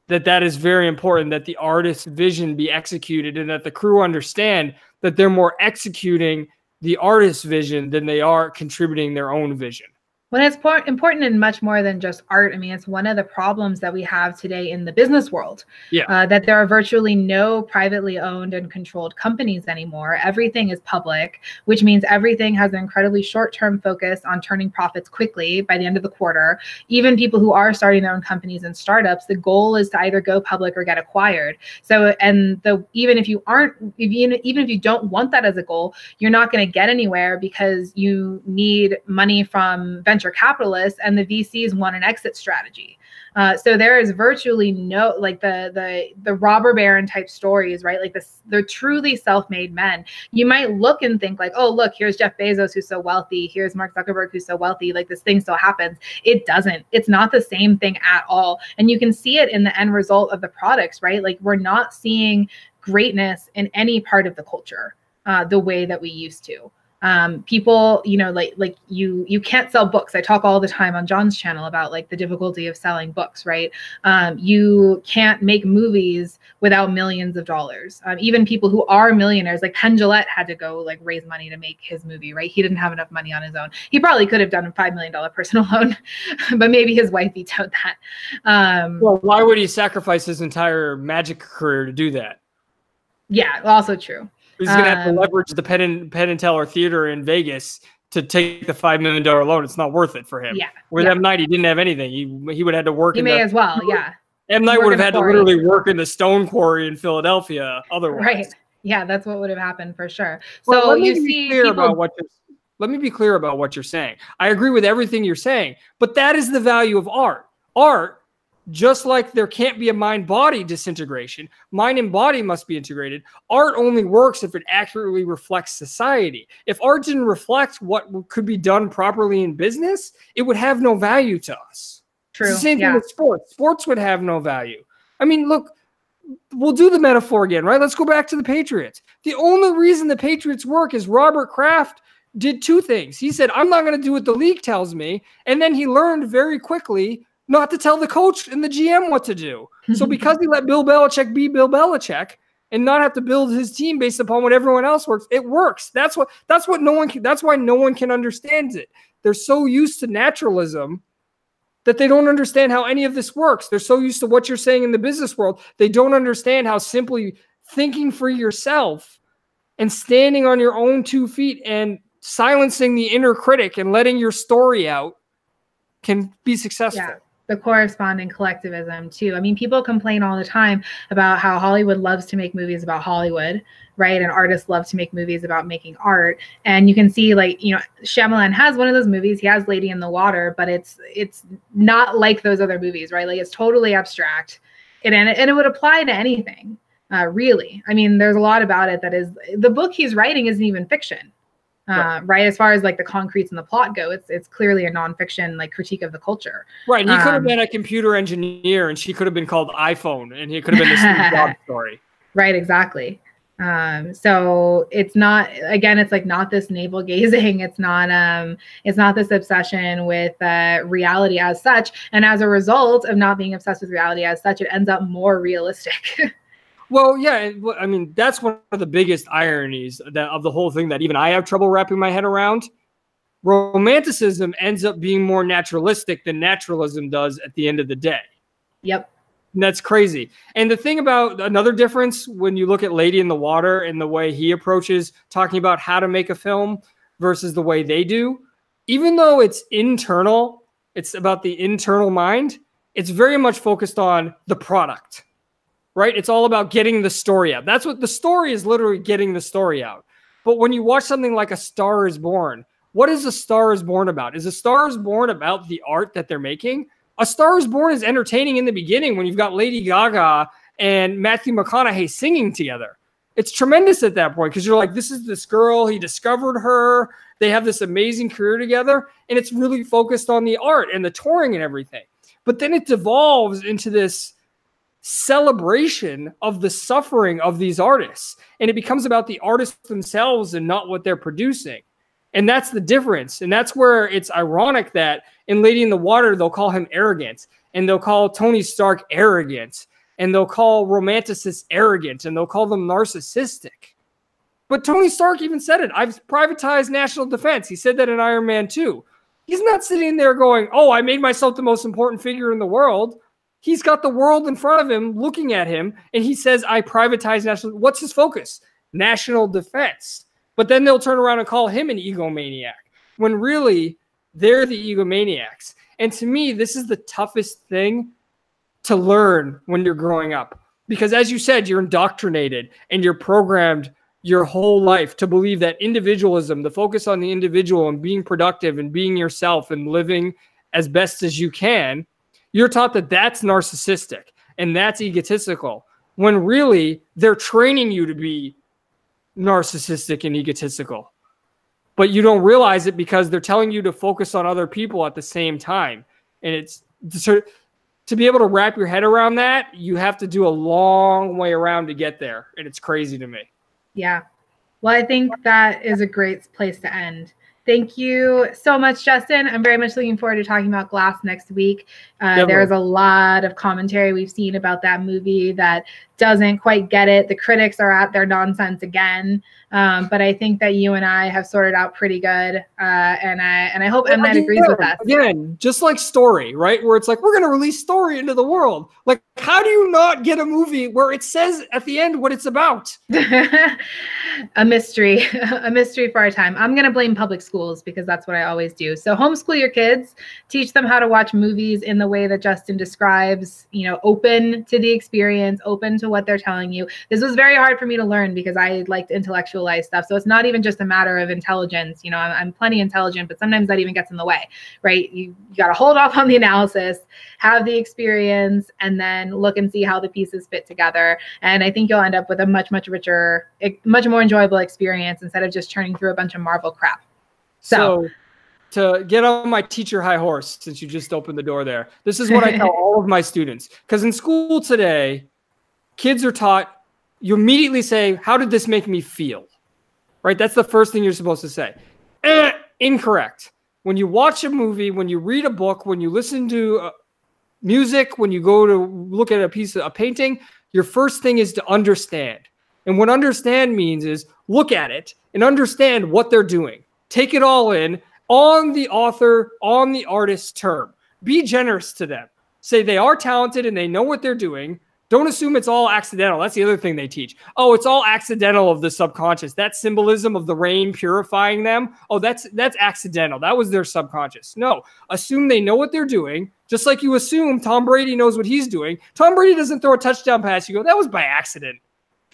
that is very important, that the artist's vision be executed and that the crew understand that they're more executing the artist's vision than they are contributing their own vision. Well, it's important and much more than just art. I mean, it's one of the problems that we have today in the business world, that there are virtually no privately owned and controlled companies anymore. Everything is public, which means everything has an incredibly short-term focus on turning profits quickly by the end of the quarter. Even people who are starting their own companies and startups, the goal is to either go public or get acquired. So, even if you don't want that as a goal, you're not going to get anywhere because you need money from venture capitalists, and the VCs want an exit strategy. So there is virtually no, like the robber baron type stories, right? Like they're truly self-made men. You might look and think like, oh, look, here's Jeff Bezos, who's so wealthy. Here's Mark Zuckerberg, who's so wealthy. Like this thing still happens. It doesn't. It's not the same thing at all. And you can see it in the end result of the products, right? Like we're not seeing greatness in any part of the culture the way that we used to. People, like you can't sell books. I talk all the time on John's channel about like the difficulty of selling books, right? You can't make movies without millions of dollars. Even people who are millionaires, like Penn Jillette had to go like raise money to make his movie, right? He didn't have enough money on his own. He probably could have done a $5 million personal loan, but maybe his wife vetoed that. Well, why would he sacrifice his entire magic career to do that? Yeah, also true. He's going to have to leverage the Penn and Teller Theater in Vegas to take the $5 million loan. It's not worth it for him. Yeah. With M. Night, he didn't have anything. He would have had to work. He may as well, yeah. M. Night would have had to literally work in the Stone Quarry in Philadelphia otherwise. Right. Yeah, that's what would have happened for sure. Well, so let me be clear about what you're saying. I agree with everything you're saying, but that is the value of art. Art, just like there can't be a mind-body disintegration, mind and body must be integrated. Art only works if it accurately reflects society. If art didn't reflect what could be done properly in business, it would have no value to us. True. It's the same thing with sports. Sports would have no value. I mean, look, we'll do the metaphor again, right? Let's go back to the Patriots. The only reason the Patriots work is Robert Kraft did two things. He said, I'm not going to do what the league tells me. And then he learned very quickly not to tell the coach and the GM what to do. So because he let Bill Belichick be Bill Belichick and not have to build his team based upon what everyone else works, it works. That's why no one can understand it. They're so used to naturalism that they don't understand how any of this works. They're so used to what you're saying in the business world. They don't understand how simply thinking for yourself and standing on your own 2 feet and silencing the inner critic and letting your story out can be successful. Yeah. The corresponding collectivism too. I mean, people complain all the time about how Hollywood loves to make movies about Hollywood, right? And artists love to make movies about making art. And you can see, like, Shyamalan has one of those movies. He has Lady in the Water, but it's not like those other movies, right? Like it's totally abstract, and it would apply to anything, really. I mean, there's a lot about it that is, the book he's writing isn't even fiction. right? As far as like the concretes and the plot go, it's clearly a nonfiction like critique of the culture. Right. And he could have been a computer engineer, and she could have been called iPhone, and he could have been the Steve Jobs story. Right, exactly. So it's not, again, it's like not this navel gazing. It's not this obsession with reality as such. And as a result of not being obsessed with reality as such, it ends up more realistic. Well, yeah, I mean, that's one of the biggest ironies of the whole thing that even I have trouble wrapping my head around. Romanticism ends up being more naturalistic than naturalism does at the end of the day. Yep. And that's crazy. And the thing about another difference when you look at Lady in the Water and the way he approaches talking about how to make a film versus the way they do, even though it's internal, it's about the internal mind, it's very much focused on the product. Right? It's all about getting the story out. That's what the story is, literally getting the story out. But when you watch something like A Star is Born, what is A Star is Born about? Is A Star is Born about the art that they're making? A Star is Born is entertaining in the beginning when you've got Lady Gaga and Matthew McConaughey singing together. It's tremendous at that point because you're like, this is this girl. He discovered her. They have this amazing career together. And it's really focused on the art and the touring and everything. But then it devolves into this celebration of the suffering of these artists, and it becomes about the artists themselves and not what they're producing. And that's the difference. And that's where it's ironic that in Lady in the Water they'll call him arrogant, and they'll call Tony Stark arrogant, and they'll call romanticists arrogant, and they'll call them narcissistic. But Tony Stark even said it. I've privatized national defense. He said that in Iron Man 2. He's not sitting there going, oh, I made myself the most important figure in the world. He's got the world in front of him looking at him, and he says, I privatize national. What's his focus? National defense. But then they'll turn around and call him an egomaniac, when really they're the egomaniacs. And to me, this is the toughest thing to learn when you're growing up. Because as you said, you're indoctrinated and you're programmed your whole life to believe that individualism, the focus on the individual and being productive and being yourself and living as best as you can, you're taught that that's narcissistic and that's egotistical, when really they're training you to be narcissistic and egotistical. But you don't realize it because they're telling you to focus on other people at the same time. And it's to be able to wrap your head around that, you have to do a long way around to get there. And it's crazy to me. Yeah. Well, I think that is a great place to end. Thank you so much, Justin. I'm very much looking forward to talking about Glass next week. There's a lot of commentary we've seen about that movie that doesn't quite get it. The critics are at their nonsense again. But I think that you and I have sorted out pretty good. And I hope M. Night agrees with us. Again, just like Story, right? Where it's like, we're going to release Story into the world. Like, how do you not get a movie where it says at the end what it's about? A mystery for our time. I'm going to blame public schools because that's what I always do. So homeschool your kids, teach them how to watch movies in the way that Justin describes, open to the experience, open to what they're telling you. This was very hard for me to learn because I like to intellectualize stuff. So it's not even just a matter of intelligence. I'm plenty intelligent, but sometimes that even gets in the way, right? You got to hold off on the analysis, have the experience, and then look and see how the pieces fit together. And I think you'll end up with a much, much richer, much more enjoyable experience instead of just churning through a bunch of Marvel crap. So to get on my teacher high horse, since you just opened the door there, this is what I tell all of my students. Because in school today, kids are taught, you immediately say, how did this make me feel? Right? That's the first thing you're supposed to say. Incorrect. When you watch a movie, when you read a book, when you listen to music, when you go to look at a painting, your first thing is to understand. And what understand means is look at it and understand what they're doing. Take it all in on the author, on the artist's term. Be generous to them. Say they are talented and they know what they're doing. Don't assume it's all accidental. That's the other thing they teach. Oh, it's all accidental of the subconscious. That symbolism of the rain purifying them. Oh, that's accidental. That was their subconscious. No, assume they know what they're doing. Just like you assume Tom Brady knows what he's doing. Tom Brady doesn't throw a touchdown pass. You go, that was by accident.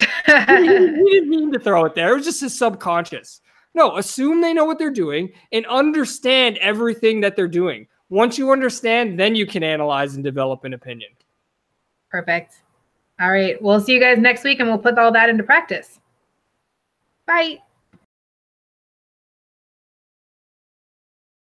He didn't mean to throw it there. It was just his subconscious. No, assume they know what they're doing and understand everything that they're doing. Once you understand, then you can analyze and develop an opinion. Perfect. All right. We'll see you guys next week and we'll put all that into practice. Bye.